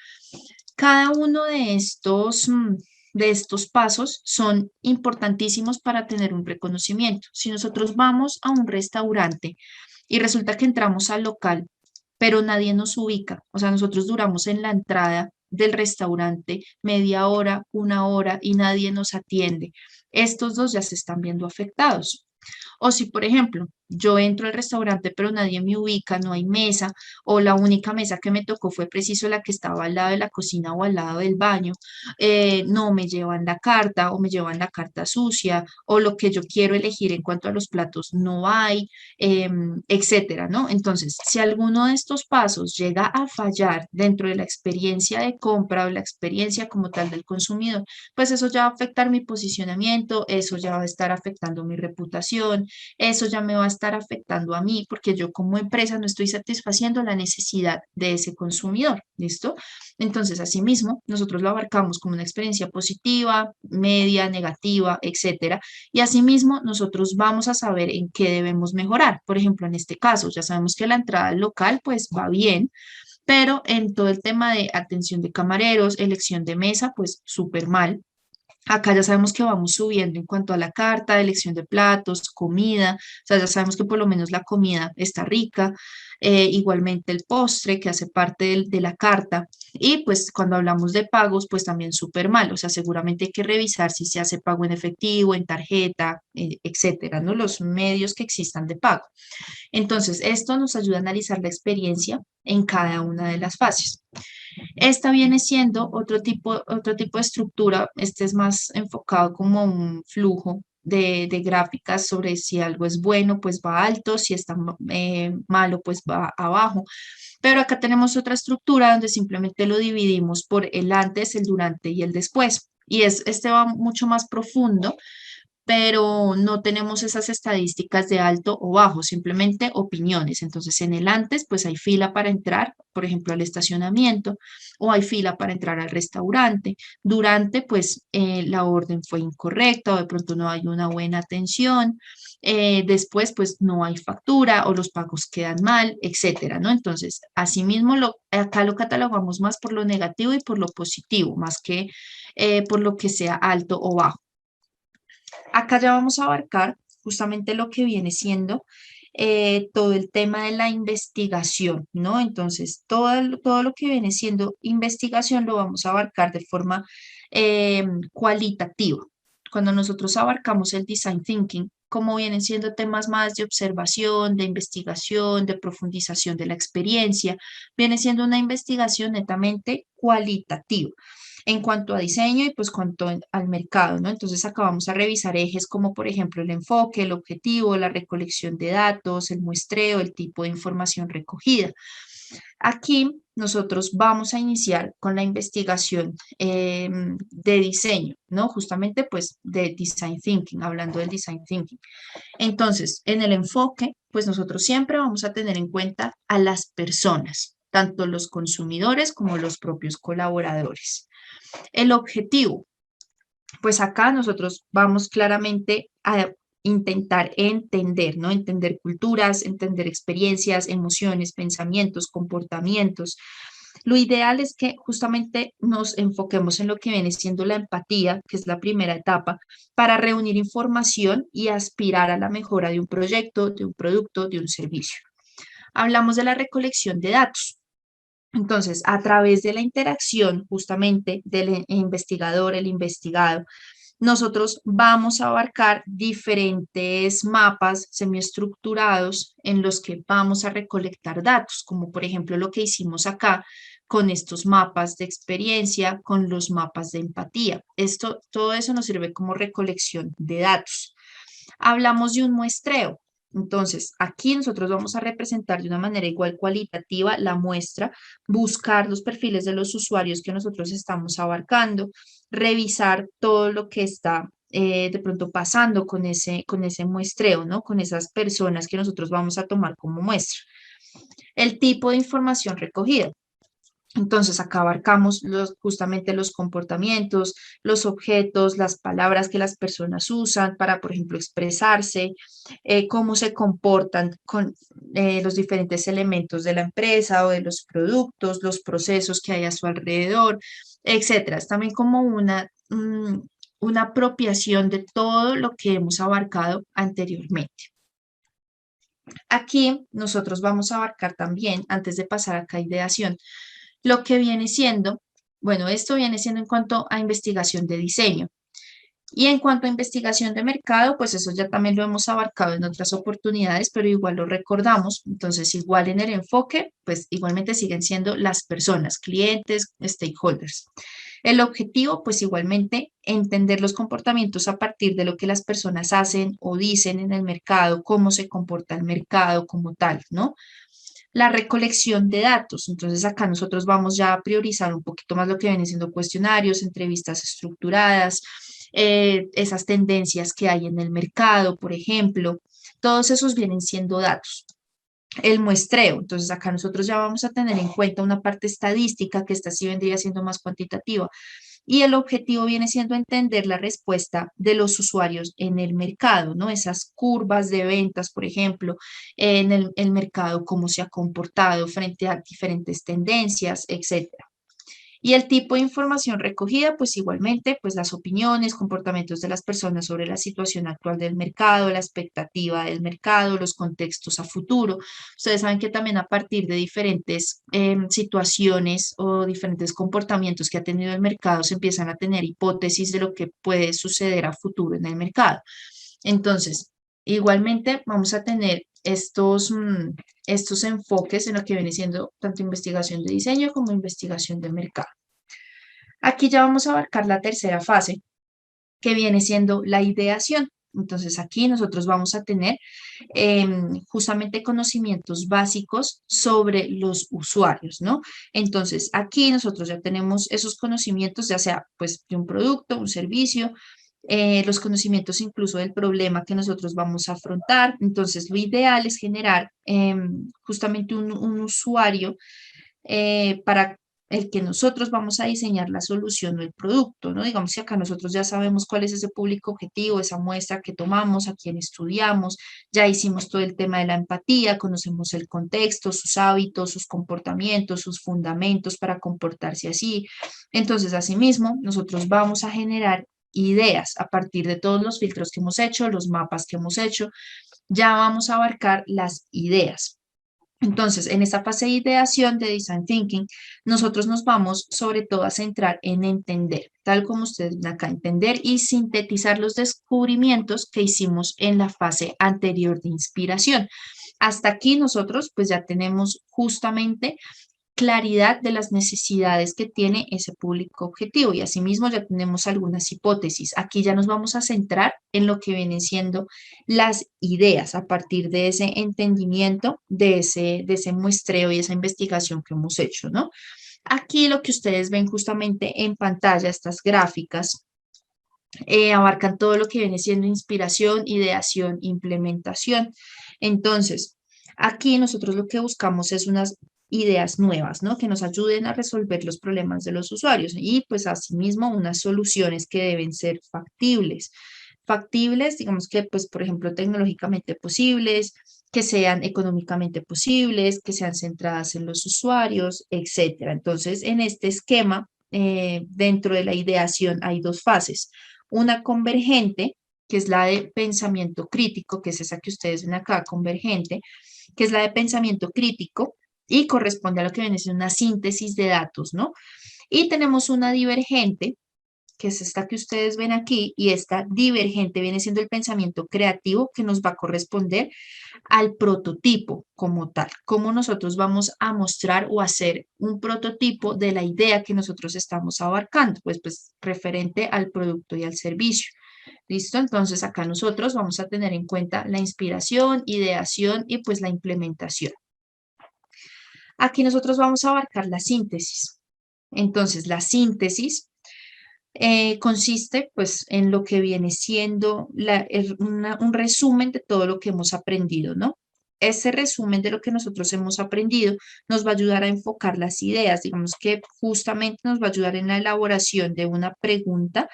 Cada uno de estos pasos son importantísimos para tener un reconocimiento. Si nosotros vamos a un restaurante y resulta que entramos al local, pero nadie nos ubica, o sea, nosotros duramos en la entrada del restaurante media hora, una hora y nadie nos atiende. Estos dos ya se están viendo afectados. O si, por ejemplo, yo entro al restaurante pero nadie me ubica, no hay mesa, o la única mesa que me tocó fue preciso la que estaba al lado de la cocina o al lado del baño, no me llevan la carta o me llevan la carta sucia, o lo que yo quiero elegir en cuanto a los platos no hay, etcétera, ¿no? Entonces, si alguno de estos pasos llega a fallar dentro de la experiencia de compra o la experiencia como tal del consumidor, pues eso ya va a afectar mi posicionamiento, eso ya va a estar afectando mi reputación, eso ya me va a estar afectando a mí, porque yo como empresa no estoy satisfaciendo la necesidad de ese consumidor, ¿listo? Entonces, asimismo, nosotros lo abarcamos como una experiencia positiva, media, negativa, etcétera. Y asimismo, nosotros vamos a saber en qué debemos mejorar. Por ejemplo, en este caso, ya sabemos que la entrada al local pues va bien, pero en todo el tema de atención de camareros, elección de mesa, pues súper mal. Acá ya sabemos que vamos subiendo en cuanto a la carta, elección de platos, comida, o sea, ya sabemos que por lo menos la comida está rica, igualmente el postre que hace parte de la carta. Y pues cuando hablamos de pagos, pues también súper mal, o sea, seguramente hay que revisar si se hace pago en efectivo, en tarjeta, etcétera, ¿no? Los medios que existan de pago. Entonces, esto nos ayuda a analizar la experiencia en cada una de las fases. Esta viene siendo otro tipo de estructura. Este es más enfocado como un flujo de gráficas sobre si algo es bueno, pues va alto, si está malo, pues va abajo. Pero acá tenemos otra estructura donde simplemente lo dividimos por el antes, el durante y el después. Y este va mucho más profundo, pero no tenemos esas estadísticas de alto o bajo, simplemente opiniones. Entonces, en el antes, pues hay fila para entrar, por ejemplo, al estacionamiento, o hay fila para entrar al restaurante. Durante, pues la orden fue incorrecta o de pronto no hay una buena atención. Después, pues no hay factura o los pagos quedan mal, etcétera, ¿no? Entonces, asimismo, acá lo catalogamos más por lo negativo y por lo positivo, más que por lo que sea alto o bajo. Acá ya vamos a abarcar justamente lo que viene siendo todo el tema de la investigación, ¿no? Entonces, todo lo que viene siendo investigación lo vamos a abarcar de forma cualitativa. Cuando nosotros abarcamos el design thinking, como vienen siendo temas más de observación, de investigación, de profundización de la experiencia, viene siendo una investigación netamente cualitativa en cuanto a diseño y pues cuanto al mercado, ¿no? Entonces acá vamos a revisar ejes como por ejemplo el enfoque, el objetivo, la recolección de datos, el muestreo, el tipo de información recogida. Aquí nosotros vamos a iniciar con la investigación de diseño, ¿no? Justamente pues de design thinking, hablando del design thinking. Entonces, en el enfoque, pues nosotros siempre vamos a tener en cuenta a las personas, tanto los consumidores como los propios colaboradores. El objetivo, pues acá nosotros vamos claramente a intentar entender, ¿no? Entender culturas, entender experiencias, emociones, pensamientos, comportamientos. Lo ideal es que justamente nos enfoquemos en lo que viene siendo la empatía, que es la primera etapa, para reunir información y aspirar a la mejora de un proyecto, de un producto, de un servicio. Hablamos de la recolección de datos. Entonces, a través de la interacción justamente del investigador, el investigado, nosotros vamos a abarcar diferentes mapas semiestructurados en los que vamos a recolectar datos, como por ejemplo lo que hicimos acá con estos mapas de experiencia, con los mapas de empatía. Todo eso nos sirve como recolección de datos. Hablamos de un muestreo. Entonces, aquí nosotros vamos a representar de una manera igual cualitativa la muestra, buscar los perfiles de los usuarios que nosotros estamos abarcando, revisar todo lo que está de pronto pasando con ese muestreo, ¿no? Con esas personas que nosotros vamos a tomar como muestra. El tipo de información recogida. Entonces, acá abarcamos justamente los comportamientos, los objetos, las palabras que las personas usan para, por ejemplo, expresarse, cómo se comportan con los diferentes elementos de la empresa o de los productos, los procesos que hay a su alrededor, etcétera. Es también como una apropiación de todo lo que hemos abarcado anteriormente. Aquí nosotros vamos a abarcar también, antes de pasar acá a ideación, lo que viene siendo, bueno, esto viene siendo en cuanto a investigación de diseño. Y en cuanto a investigación de mercado, pues eso ya también lo hemos abarcado en otras oportunidades, pero igual lo recordamos. Entonces, igual en el enfoque, pues igualmente siguen siendo las personas, clientes, stakeholders. El objetivo, pues igualmente, entender los comportamientos a partir de lo que las personas hacen o dicen en el mercado, cómo se comporta el mercado como tal, ¿no? La recolección de datos. Entonces acá nosotros vamos ya a priorizar un poquito más lo que vienen siendo cuestionarios, entrevistas estructuradas, esas tendencias que hay en el mercado, por ejemplo. Todos esos vienen siendo datos. El muestreo, entonces acá nosotros ya vamos a tener en cuenta una parte estadística que esta sí vendría siendo más cuantitativa, y el objetivo viene siendo entender la respuesta de los usuarios en el mercado, ¿no? Esas curvas de ventas, por ejemplo, en el mercado, cómo se ha comportado frente a diferentes tendencias, etcétera. Y el tipo de información recogida, pues igualmente, pues las opiniones, comportamientos de las personas sobre la situación actual del mercado, la expectativa del mercado, los contextos a futuro. Ustedes saben que también a partir de diferentes situaciones o diferentes comportamientos que ha tenido el mercado, se empiezan a tener hipótesis de lo que puede suceder a futuro en el mercado. Entonces, igualmente vamos a tener estos enfoques en lo que viene siendo tanto investigación de diseño como investigación de mercado. Aquí ya vamos a abarcar la tercera fase, que viene siendo la ideación. Entonces aquí nosotros vamos a tener justamente conocimientos básicos sobre los usuarios, ¿no? Entonces aquí nosotros ya tenemos esos conocimientos, ya sea pues de un producto, un servicio, los conocimientos incluso del problema que nosotros vamos a afrontar. Entonces lo ideal es generar justamente un usuario para el que nosotros vamos a diseñar la solución o el producto, ¿no? Digamos que acá nosotros ya sabemos cuál es ese público objetivo, esa muestra que tomamos, a quién estudiamos, ya hicimos todo el tema de la empatía, conocemos el contexto, sus hábitos, sus comportamientos, sus fundamentos para comportarse así. Entonces, asimismo, nosotros vamos a generar ideas a partir de todos los filtros que hemos hecho, los mapas que hemos hecho, ya vamos a abarcar las ideas. Entonces, en esta fase de ideación de Design Thinking, nosotros nos vamos sobre todo a centrar en entender, tal como ustedes ven acá, entender y sintetizar los descubrimientos que hicimos en la fase anterior de inspiración. Hasta aquí nosotros pues ya tenemos justamente claridad de las necesidades que tiene ese público objetivo y asimismo ya tenemos algunas hipótesis. Aquí ya nos vamos a centrar en lo que vienen siendo las ideas a partir de ese entendimiento, de ese muestreo y esa investigación que hemos hecho, ¿no? Aquí lo que ustedes ven justamente en pantalla, estas gráficas, abarcan todo lo que viene siendo inspiración, ideación, implementación. Entonces, aquí nosotros lo que buscamos es unas ideas nuevas, ¿no? Que nos ayuden a resolver los problemas de los usuarios y pues asimismo unas soluciones que deben ser factibles. Factibles, digamos que pues por ejemplo tecnológicamente posibles, que sean económicamente posibles, que sean centradas en los usuarios, etcétera. Entonces, en este esquema, dentro de la ideación hay dos fases, una convergente, que es la de pensamiento crítico, que es esa que ustedes ven acá, convergente, que es la de pensamiento crítico y corresponde a lo que viene siendo una síntesis de datos, ¿no? Y tenemos una divergente, que es esta que ustedes ven aquí, y esta divergente viene siendo el pensamiento creativo que nos va a corresponder al prototipo como tal, cómo nosotros vamos a mostrar o hacer un prototipo de la idea que nosotros estamos abarcando, pues referente al producto y al servicio. ¿Listo? Entonces acá nosotros vamos a tener en cuenta la inspiración, ideación y pues la implementación. Aquí nosotros vamos a abarcar la síntesis. Entonces la síntesis consiste pues en lo que viene siendo un resumen de todo lo que hemos aprendido, ¿no? Ese resumen de lo que nosotros hemos aprendido nos va a ayudar a enfocar las ideas, digamos que justamente nos va a ayudar en la elaboración de una pregunta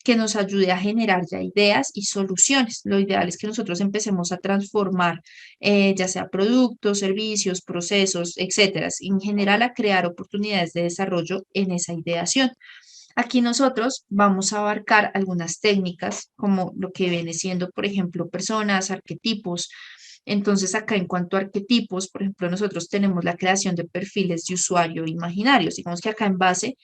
que nos ayude a generar ya ideas y soluciones. Lo ideal es que nosotros empecemos a transformar ya sea productos, servicios, procesos, etcétera, en general a crear oportunidades de desarrollo en esa ideación. Aquí nosotros vamos a abarcar algunas técnicas como lo que viene siendo, por ejemplo, personas, arquetipos. Entonces, acá en cuanto a arquetipos, por ejemplo, nosotros tenemos la creación de perfiles de usuario imaginarios. Digamos que acá en base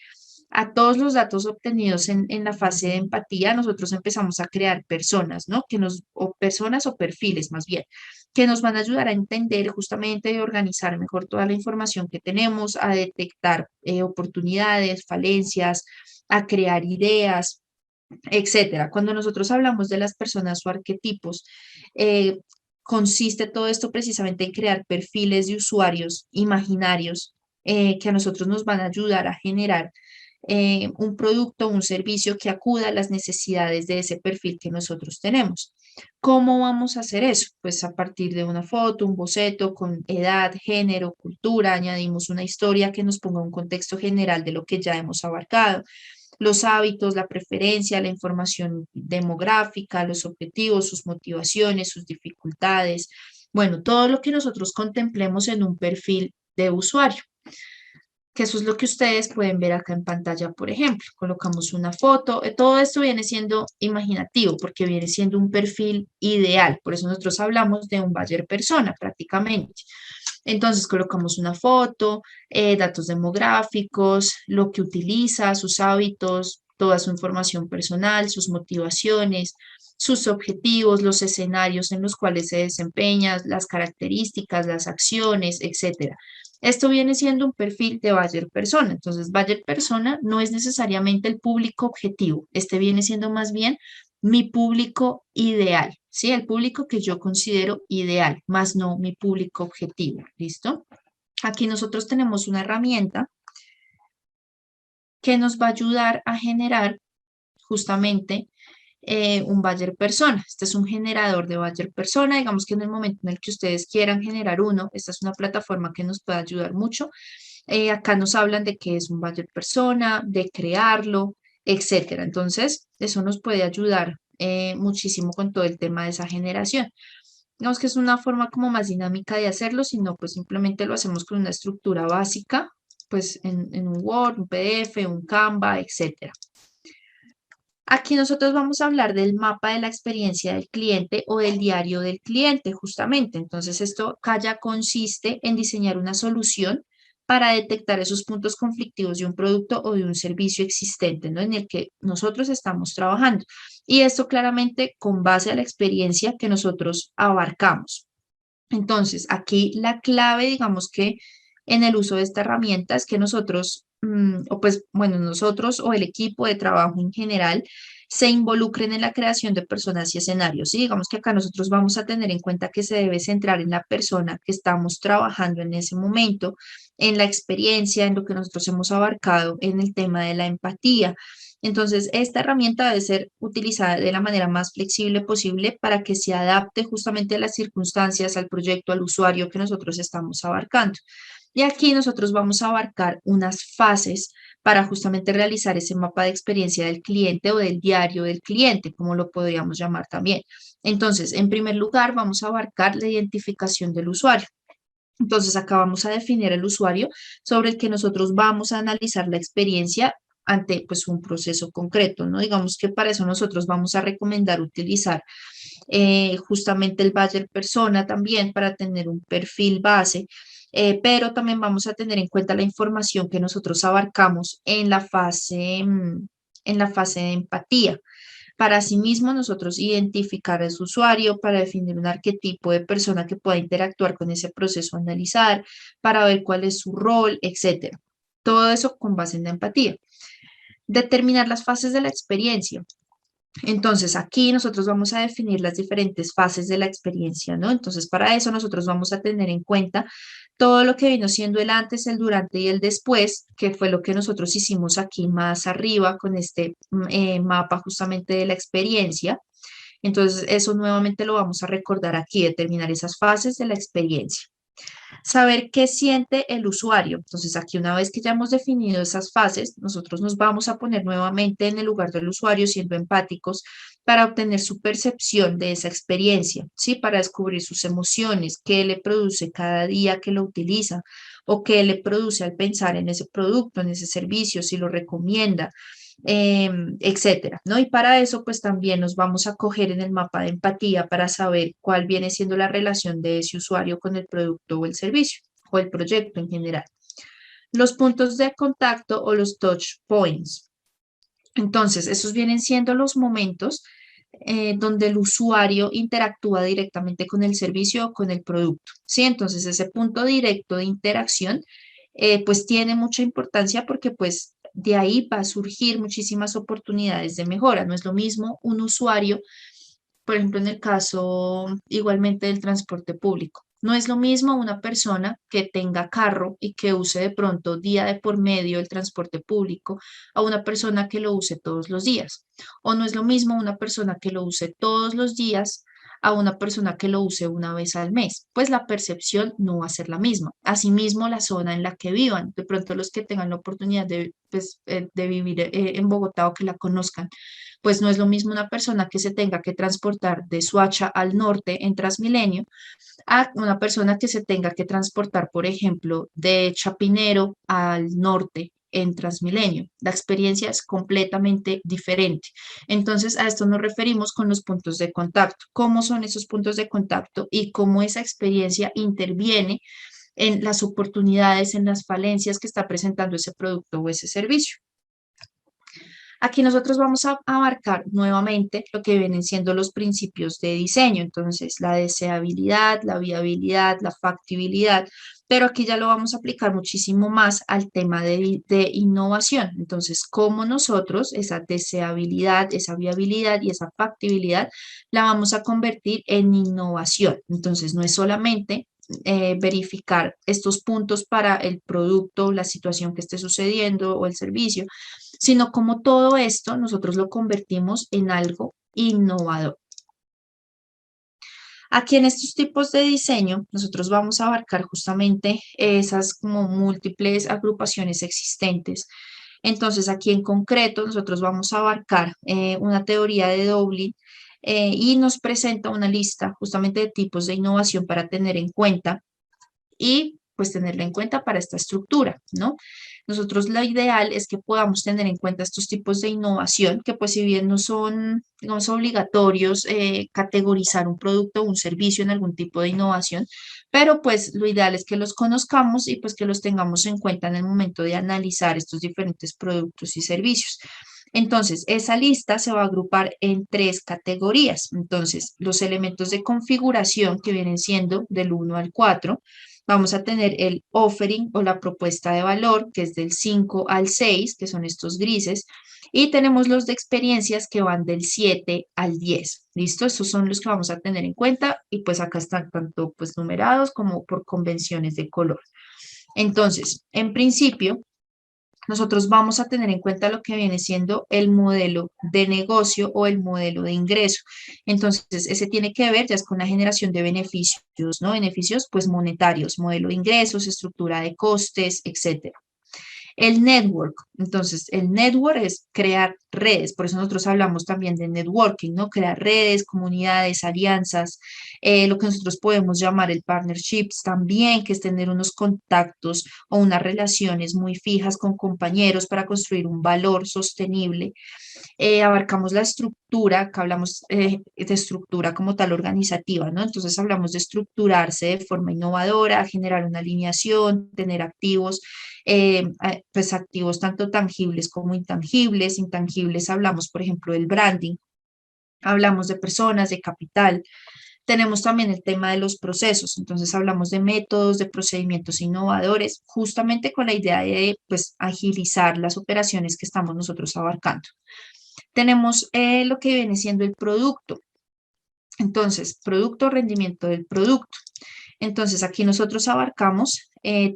a todos los datos obtenidos en la fase de empatía, nosotros empezamos a crear personas, ¿no? O personas o perfiles más bien, que nos van a ayudar a entender justamente y organizar mejor toda la información que tenemos, a detectar oportunidades, falencias, a crear ideas, etcétera. Cuando nosotros hablamos de las personas o arquetipos, eh, consiste todo esto precisamente en crear perfiles de usuarios imaginarios que a nosotros nos van a ayudar a generar un producto o un servicio que acuda a las necesidades de ese perfil que nosotros tenemos. ¿Cómo vamos a hacer eso? Pues a partir de una foto, un boceto con edad, género, cultura, añadimos una historia que nos ponga un contexto general de lo que ya hemos abarcado, los hábitos, la preferencia, la información demográfica, los objetivos, sus motivaciones, sus dificultades, bueno, todo lo que nosotros contemplemos en un perfil de usuario, que eso es lo que ustedes pueden ver acá en pantalla, por ejemplo. Colocamos una foto, todo esto viene siendo imaginativo porque viene siendo un perfil ideal, por eso nosotros hablamos de un buyer persona prácticamente. Entonces colocamos una foto, datos demográficos, lo que utiliza, sus hábitos, toda su información personal, sus motivaciones, sus objetivos, los escenarios en los cuales se desempeña, las características, las acciones, etcétera. Esto viene siendo un perfil de buyer persona. Entonces, buyer persona no es necesariamente el público objetivo. Este viene siendo más bien mi público ideal, ¿sí? El público que yo considero ideal, más no mi público objetivo, ¿listo? Aquí nosotros tenemos una herramienta que nos va a ayudar a generar justamente un buyer persona. Este es un generador de buyer persona. Digamos que en el momento en el que ustedes quieran generar uno, esta es una plataforma que nos puede ayudar mucho. Acá nos hablan de qué es un buyer persona, de crearlo, etcétera. Entonces, eso nos puede ayudar muchísimo con todo el tema de esa generación. Digamos que es una forma como más dinámica de hacerlo, sino pues simplemente lo hacemos con una estructura básica, pues en un Word, un PDF, un Canva, etcétera. Aquí nosotros vamos a hablar del mapa de la experiencia del cliente o del diario del cliente, justamente. Entonces, esto acá ya consiste en diseñar una solución para detectar esos puntos conflictivos de un producto o de un servicio existente, ¿no? En el que nosotros estamos trabajando. Y esto claramente con base a la experiencia que nosotros abarcamos. Entonces, aquí la clave, digamos que en el uso de esta herramienta es que nosotros, o pues, bueno, nosotros o el equipo de trabajo en general, se involucren en la creación de personas y escenarios. Y digamos que acá nosotros vamos a tener en cuenta que se debe centrar en la persona que estamos trabajando en ese momento, en la experiencia, en lo que nosotros hemos abarcado en el tema de la empatía. Entonces, esta herramienta debe ser utilizada de la manera más flexible posible para que se adapte justamente a las circunstancias, al proyecto, al usuario que nosotros estamos abarcando. Y aquí nosotros vamos a abarcar unas fases para justamente realizar ese mapa de experiencia del cliente o del diario del cliente, como lo podríamos llamar también. Entonces, en primer lugar, vamos a abarcar la identificación del usuario. Entonces, acá vamos a definir el usuario sobre el que nosotros vamos a analizar la experiencia ante pues un proceso concreto, ¿no? Digamos que para eso nosotros vamos a recomendar utilizar justamente el buyer persona también para tener un perfil base, pero también vamos a tener en cuenta la información que nosotros abarcamos en la fase de empatía. Para asimismo, nosotros identificar a su usuario para definir un arquetipo de persona que pueda interactuar con ese proceso, analizar, para ver cuál es su rol, etcétera. Todo eso con base en la empatía. Determinar las fases de la experiencia. Entonces, aquí nosotros vamos a definir las diferentes fases de la experiencia, ¿no? Entonces, para eso nosotros vamos a tener en cuenta todo lo que vino siendo el antes, el durante y el después, que fue lo que nosotros hicimos aquí más arriba con este mapa justamente de la experiencia. Entonces, eso nuevamente lo vamos a recordar aquí, determinar esas fases de la experiencia. Saber qué siente el usuario. Entonces, aquí una vez que ya hemos definido esas fases, nosotros nos vamos a poner nuevamente en el lugar del usuario siendo empáticos para obtener su percepción de esa experiencia, ¿sí? Para descubrir sus emociones, qué le produce cada día que lo utiliza o qué le produce al pensar en ese producto, en ese servicio, si lo recomienda, etcétera, ¿no? Y para eso, pues también nos vamos a coger en el mapa de empatía para saber cuál viene siendo la relación de ese usuario con el producto o el servicio o el proyecto en general. Los puntos de contacto o los touch points. Entonces, esos vienen siendo los momentos donde el usuario interactúa directamente con el servicio o con el producto. ¿Sí? Entonces, ese punto directo de interacción, pues tiene mucha importancia porque pues de ahí va a surgir muchísimas oportunidades de mejora. No es lo mismo un usuario, por ejemplo, en el caso igualmente del transporte público. No es lo mismo una persona que tenga carro y que use de pronto día de por medio el transporte público a una persona que lo use todos los días. O no es lo mismo una persona que lo use todos los días a una persona que lo use una vez al mes. Pues la percepción no va a ser la misma. Asimismo, la zona en la que vivan. De pronto los que tengan la oportunidad de, pues, de vivir en Bogotá o que la conozcan, pues no es lo mismo una persona que se tenga que transportar de Suacha al norte en Transmilenio a una persona que se tenga que transportar, por ejemplo, de Chapinero al norte en Transmilenio. La experiencia es completamente diferente. Entonces, a esto nos referimos con los puntos de contacto. ¿Cómo son esos puntos de contacto y cómo esa experiencia interviene en las oportunidades, en las falencias que está presentando ese producto o ese servicio? Aquí nosotros vamos a abarcar nuevamente lo que vienen siendo los principios de diseño, entonces la deseabilidad, la viabilidad, la factibilidad, pero aquí ya lo vamos a aplicar muchísimo más al tema de innovación. Entonces, cómo nosotros esa deseabilidad, esa viabilidad y esa factibilidad la vamos a convertir en innovación. Entonces, no es solamente verificar estos puntos para el producto, la situación que esté sucediendo o el servicio, sino como todo esto nosotros lo convertimos en algo innovador. Aquí en estos tipos de diseño, nosotros vamos a abarcar justamente esas como múltiples agrupaciones existentes. Entonces, aquí en concreto, nosotros vamos a abarcar una teoría de Dublin y nos presenta una lista justamente de tipos de innovación para tener en cuenta y pues tenerla en cuenta para esta estructura, ¿no? Nosotros lo ideal es que podamos tener en cuenta estos tipos de innovación, que pues si bien no son, digamos, obligatorios categorizar un producto o un servicio en algún tipo de innovación, pero pues lo ideal es que los conozcamos y pues que los tengamos en cuenta en el momento de analizar estos diferentes productos y servicios. Entonces, esa lista se va a agrupar en tres categorías. Entonces, los elementos de configuración que vienen siendo del 1 al 4. Vamos a tener el offering o la propuesta de valor, que es del 5 al 6, que son estos grises. Y tenemos los de experiencias que van del 7 al 10. ¿Listo? Estos son los que vamos a tener en cuenta y pues acá están tanto pues numerados como por convenciones de color. Entonces, en principio, nosotros vamos a tener en cuenta lo que viene siendo el modelo de negocio o el modelo de ingreso. Entonces, ese tiene que ver ya es con la generación de beneficios, ¿no? Beneficios pues monetarios, modelo de ingresos, estructura de costes, etcétera. El network, entonces el network es crear redes, por eso nosotros hablamos también de networking, ¿no? Crear redes, comunidades, alianzas, lo que nosotros podemos llamar el partnerships también, que es tener unos contactos o unas relaciones muy fijas con compañeros para construir un valor sostenible. Abarcamos la estructura, que hablamos de estructura como tal organizativa, ¿no? Entonces hablamos de estructurarse de forma innovadora, generar una alineación, tener activos, pues activos tanto tangibles como intangibles. Intangibles hablamos, por ejemplo, del branding, hablamos de personas, de capital. Tenemos también el tema de los procesos, entonces hablamos de métodos, de procedimientos innovadores, justamente con la idea de pues, agilizar las operaciones que estamos nosotros abarcando. Tenemos lo que viene siendo el producto. Entonces, producto, rendimiento del producto. Entonces, aquí nosotros abarcamos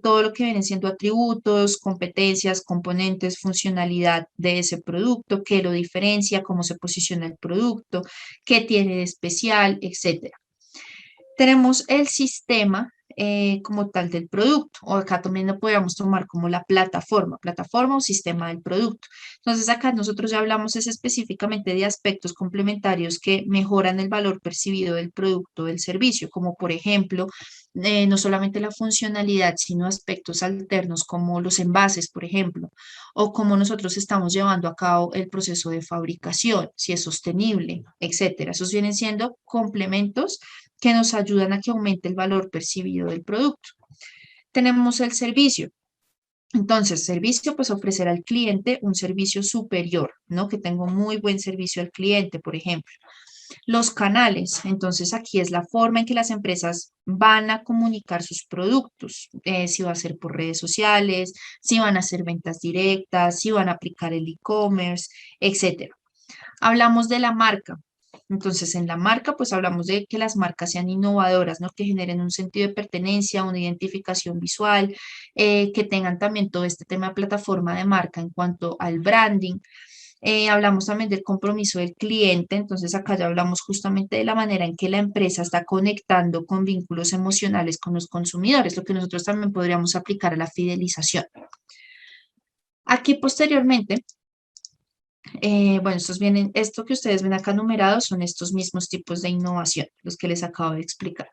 todo lo que vienen siendo atributos, competencias, componentes, funcionalidad de ese producto, qué lo diferencia, cómo se posiciona el producto, qué tiene de especial, etcétera. Tenemos el sistema como tal del producto, o acá también lo podríamos tomar como la plataforma o sistema del producto. Entonces acá nosotros ya hablamos es específicamente de aspectos complementarios que mejoran el valor percibido del producto o del servicio, como por ejemplo, no solamente la funcionalidad, sino aspectos alternos como los envases, por ejemplo, o cómo nosotros estamos llevando a cabo el proceso de fabricación, si es sostenible, etcétera. Esos vienen siendo complementos que nos ayudan a que aumente el valor percibido del producto. Tenemos el servicio. Entonces, servicio, pues ofrecer al cliente un servicio superior, ¿no? Que tenga un muy buen servicio al cliente, por ejemplo. Los canales, entonces aquí es la forma en que las empresas van a comunicar sus productos, si va a ser por redes sociales, si van a hacer ventas directas, si van a aplicar el e-commerce, etcétera. Hablamos de la marca. Entonces, en la marca, pues hablamos de que las marcas sean innovadoras, ¿no? Que generen un sentido de pertenencia, una identificación visual, que tengan también todo este tema de plataforma de marca en cuanto al branding. Hablamos también del compromiso del cliente, entonces acá ya hablamos justamente de la manera en que la empresa está conectando con vínculos emocionales con los consumidores, lo que nosotros también podríamos aplicar a la fidelización. Aquí posteriormente, bueno, esto que ustedes ven acá numerados son estos mismos tipos de innovación, los que les acabo de explicar.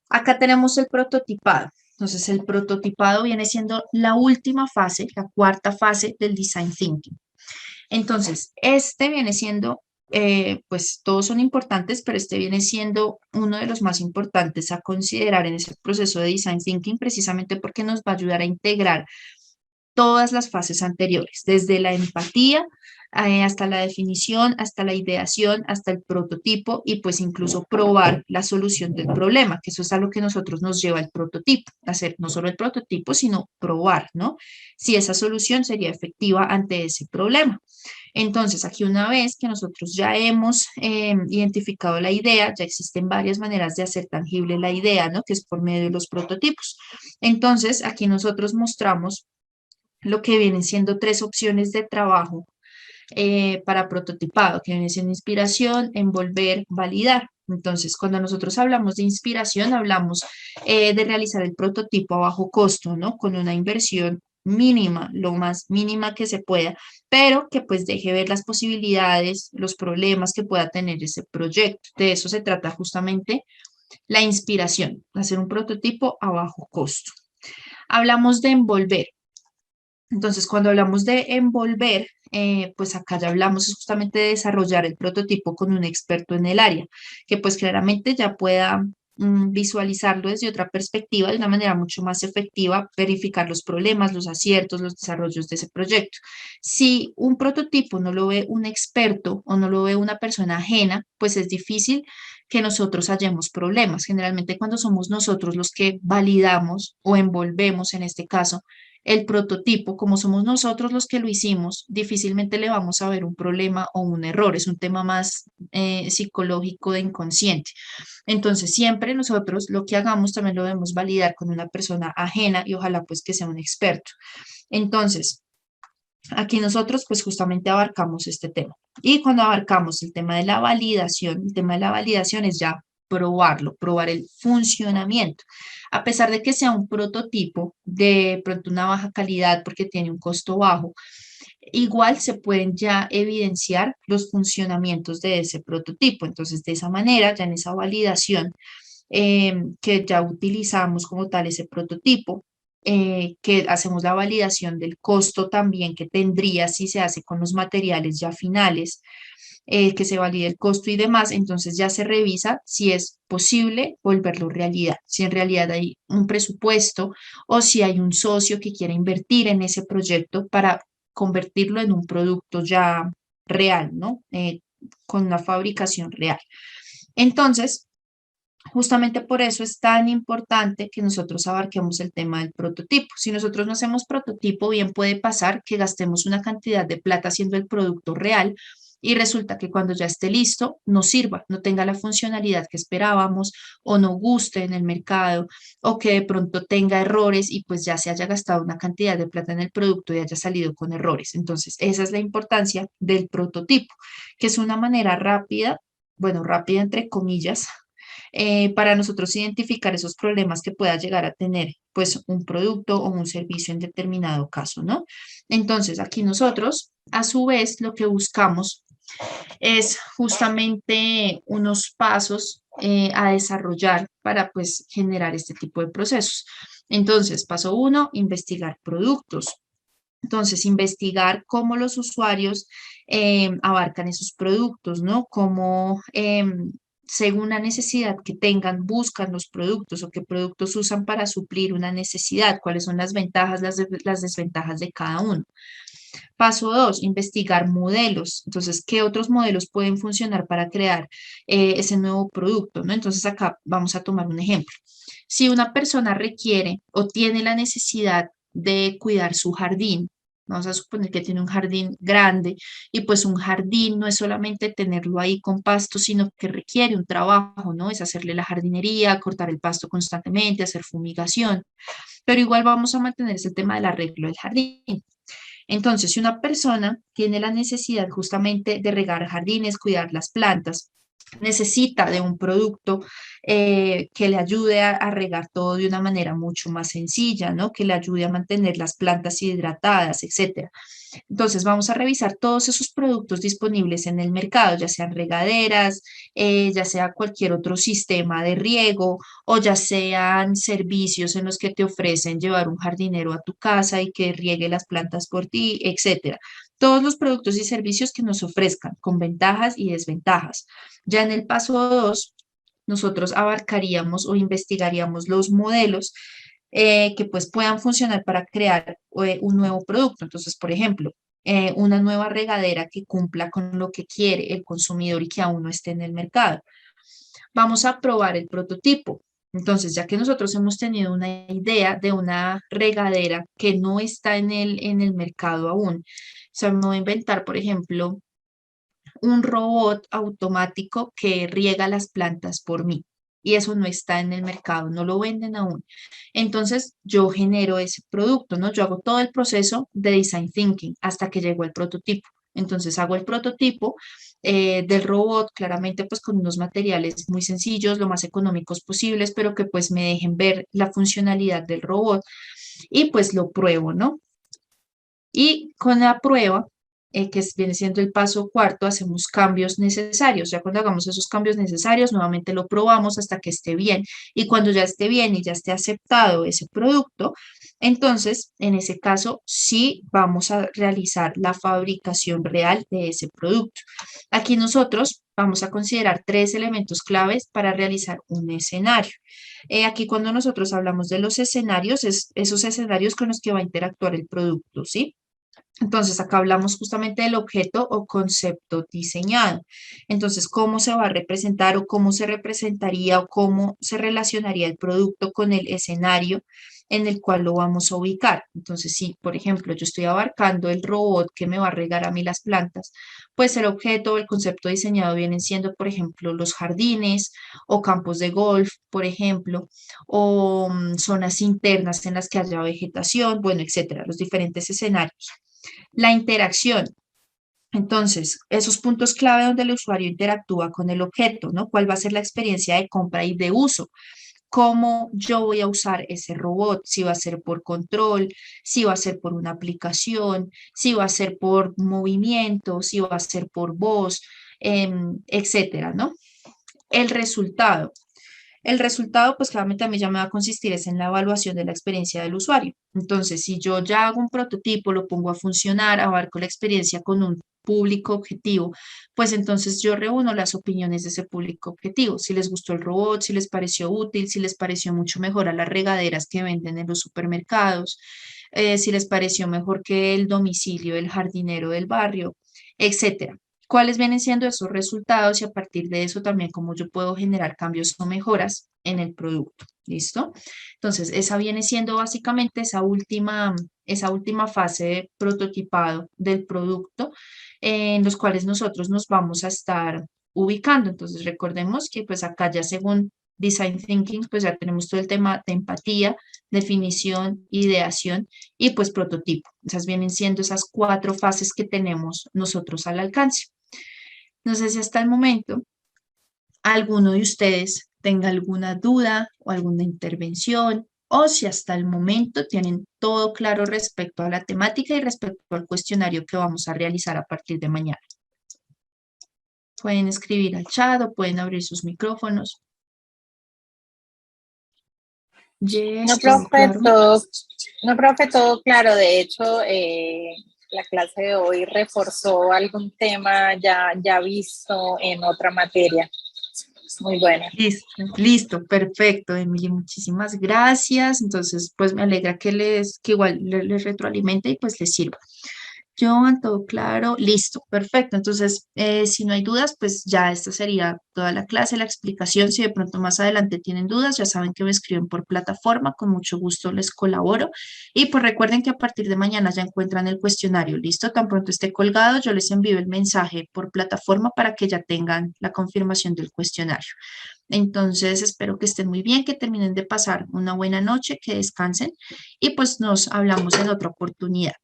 Acá tenemos el prototipado. Entonces, el prototipado viene siendo la última fase, la cuarta fase del design thinking. Entonces, este viene siendo, pues todos son importantes, pero este viene siendo uno de los más importantes a considerar en ese proceso de design thinking, precisamente porque nos va a ayudar a integrar todas las fases anteriores, desde la empatía hasta la definición, hasta la ideación, hasta el prototipo y pues incluso probar la solución del problema, que eso es a lo que nosotros nos lleva el prototipo, hacer no solo el prototipo, sino probar, ¿no? Si esa solución sería efectiva ante ese problema. Entonces, aquí una vez que nosotros ya hemos identificado la idea, ya existen varias maneras de hacer tangible la idea, ¿no? Que es por medio de los prototipos. Entonces, aquí nosotros mostramos lo que vienen siendo tres opciones de trabajo para prototipado, que viene siendo inspiración, envolver, validar. Entonces, cuando nosotros hablamos de inspiración, hablamos de realizar el prototipo a bajo costo, ¿no? Con una inversión mínima, lo más mínima que se pueda, pero que pues deje ver las posibilidades, los problemas que pueda tener ese proyecto. De eso se trata justamente la inspiración, hacer un prototipo a bajo costo. Hablamos de envolver. Entonces, cuando hablamos de envolver, pues acá ya hablamos justamente de desarrollar el prototipo con un experto en el área, que pues claramente ya pueda visualizarlo desde otra perspectiva, de una manera mucho más efectiva, verificar los problemas, los aciertos, los desarrollos de ese proyecto. Si un prototipo no lo ve un experto o no lo ve una persona ajena, pues es difícil que nosotros hallemos problemas. Generalmente cuando somos nosotros los que validamos o envolvemos, en este caso, el prototipo, como somos nosotros los que lo hicimos, difícilmente le vamos a ver un problema o un error. Es un tema más psicológico de inconsciente. Entonces, siempre nosotros lo que hagamos también lo debemos validar con una persona ajena y ojalá pues que sea un experto. Entonces, aquí nosotros pues justamente abarcamos este tema. Y cuando abarcamos el tema de la validación, el tema de la validación es ya probarlo, probar el funcionamiento. A pesar de que sea un prototipo de pronto una baja calidad porque tiene un costo bajo, igual se pueden ya evidenciar los funcionamientos de ese prototipo. Entonces, de esa manera, ya en esa validación que ya utilizamos como tal ese prototipo, que hacemos la validación del costo también que tendría si se hace con los materiales ya finales, que se valide el costo y demás, entonces ya se revisa si es posible volverlo realidad, si en realidad hay un presupuesto o si hay un socio que quiera invertir en ese proyecto para convertirlo en un producto ya real, ¿no? Con una fabricación real. Entonces, justamente por eso es tan importante que nosotros abarquemos el tema del prototipo. Si nosotros no hacemos prototipo, bien puede pasar que gastemos una cantidad de plata haciendo el producto real y resulta que cuando ya esté listo no sirva, no tenga la funcionalidad que esperábamos o no guste en el mercado o que de pronto tenga errores y pues ya se haya gastado una cantidad de plata en el producto y haya salido con errores. Entonces, esa es la importancia del prototipo, que es una manera rápida, bueno, rápida entre comillas, para nosotros identificar esos problemas que pueda llegar a tener, pues, un producto o un servicio en determinado caso, ¿no? Entonces, aquí nosotros, a su vez, lo que buscamos es justamente unos pasos a desarrollar para, pues, generar este tipo de procesos. Entonces, paso uno, investigar productos. Entonces, investigar cómo los usuarios abarcan esos productos, ¿no? Cómo según la necesidad que tengan, buscan los productos o qué productos usan para suplir una necesidad, cuáles son las ventajas, las desventajas de cada uno. Paso 2, investigar modelos. Entonces, ¿qué otros modelos pueden funcionar para crear ese nuevo producto? ¿No? Entonces, acá vamos a tomar un ejemplo. Si una persona requiere o tiene la necesidad de cuidar su jardín, vamos a suponer que tiene un jardín grande y pues un jardín no es solamente tenerlo ahí con pasto, sino que requiere un trabajo, ¿no? Es hacerle la jardinería, cortar el pasto constantemente, hacer fumigación, pero igual vamos a mantener ese tema del arreglo del jardín. Entonces, si una persona tiene la necesidad justamente de regar jardines, cuidar las plantas, necesita de un producto que le ayude a regar todo de una manera mucho más sencilla, ¿no? Que le ayude a mantener las plantas hidratadas, etcétera. Entonces, vamos a revisar todos esos productos disponibles en el mercado, ya sean regaderas, ya sea cualquier otro sistema de riego o ya sean servicios en los que te ofrecen llevar un jardinero a tu casa y que riegue las plantas por ti, etcétera. Todos los productos y servicios que nos ofrezcan con ventajas y desventajas. Ya en el paso 2, nosotros abarcaríamos o investigaríamos los modelos que pues puedan funcionar para crear un nuevo producto. Entonces, por ejemplo, una nueva regadera que cumpla con lo que quiere el consumidor y que aún no esté en el mercado. Vamos a probar el prototipo. Entonces, ya que nosotros hemos tenido una idea de una regadera que no está en el mercado aún, o sea, me voy a inventar, por ejemplo, un robot automático que riega las plantas por mí. Y eso no está en el mercado, no lo venden aún. Entonces, yo genero ese producto, ¿no? Yo hago todo el proceso de design thinking hasta que llegó el prototipo. Entonces, hago el prototipo del robot, claramente, pues con unos materiales muy sencillos, lo más económicos posibles, pero que pues me dejen ver la funcionalidad del robot y pues lo pruebo, ¿no? Y con la prueba, viene siendo el paso cuarto, hacemos cambios necesarios. Ya cuando hagamos esos cambios necesarios, nuevamente lo probamos hasta que esté bien. Y cuando ya esté bien y ya esté aceptado ese producto, entonces, en ese caso, sí vamos a realizar la fabricación real de ese producto. Aquí nosotros vamos a considerar tres elementos claves para realizar un escenario. Aquí cuando nosotros hablamos de los escenarios, es esos escenarios con los que va a interactuar el producto, ¿sí? Entonces, acá hablamos justamente del objeto o concepto diseñado. Entonces, cómo se va a representar o cómo se representaría o cómo se relacionaría el producto con el escenario en el cual lo vamos a ubicar. Entonces, si, por ejemplo, yo estoy abarcando el robot que me va a regar a mí las plantas, pues el objeto o el concepto diseñado vienen siendo, por ejemplo, los jardines o campos de golf, por ejemplo, o zonas internas en las que haya vegetación, bueno, etcétera, los diferentes escenarios. La interacción. Entonces, esos puntos clave donde el usuario interactúa con el objeto, ¿no? ¿Cuál va a ser la experiencia de compra y de uso? ¿Cómo yo voy a usar ese robot? Si va a ser por control, si va a ser por una aplicación, si va a ser por movimiento, si va a ser por voz, etcétera, ¿no? El resultado. El resultado, pues claramente a mí ya me va a consistir es en la evaluación de la experiencia del usuario. Entonces, si yo ya hago un prototipo, lo pongo a funcionar, abarco la experiencia con un público objetivo, pues entonces yo reúno las opiniones de ese público objetivo. Si les gustó el robot, si les pareció útil, si les pareció mucho mejor a las regaderas que venden en los supermercados, si les pareció mejor que el domicilio del jardinero del barrio, etcétera. ¿Cuáles vienen siendo esos resultados y a partir de eso también cómo yo puedo generar cambios o mejoras en el producto? ¿Listo? Entonces, esa viene siendo básicamente esa última fase de prototipado del producto en los cuales nosotros nos vamos a estar ubicando. Entonces, recordemos que pues acá ya según Design Thinking, pues ya tenemos todo el tema de empatía, definición, ideación y pues prototipo. Esas vienen siendo esas cuatro fases que tenemos nosotros al alcance. No sé si hasta el momento alguno de ustedes tenga alguna duda o alguna intervención o si hasta el momento tienen todo claro respecto a la temática y respecto al cuestionario que vamos a realizar a partir de mañana. Pueden escribir al chat o pueden abrir sus micrófonos. No, Yes, todo profe, claro. no, profe, todo claro. De hecho, la clase de hoy reforzó algún tema ya visto en otra materia. Muy bueno. Listo, listo, perfecto, Emily, muchísimas gracias. Entonces, pues me alegra que igual les retroalimente y pues les sirva. Joan, todo claro, listo, perfecto. Entonces, si no hay dudas, pues ya esta sería toda la clase, la explicación. Si de pronto más adelante tienen dudas, ya saben que me escriben por plataforma, con mucho gusto les colaboro. Y pues recuerden que a partir de mañana ya encuentran el cuestionario, listo. Tan pronto esté colgado, yo les envío el mensaje por plataforma para que ya tengan la confirmación del cuestionario. Entonces, espero que estén muy bien, que terminen de pasar una buena noche, que descansen y pues nos hablamos en otra oportunidad.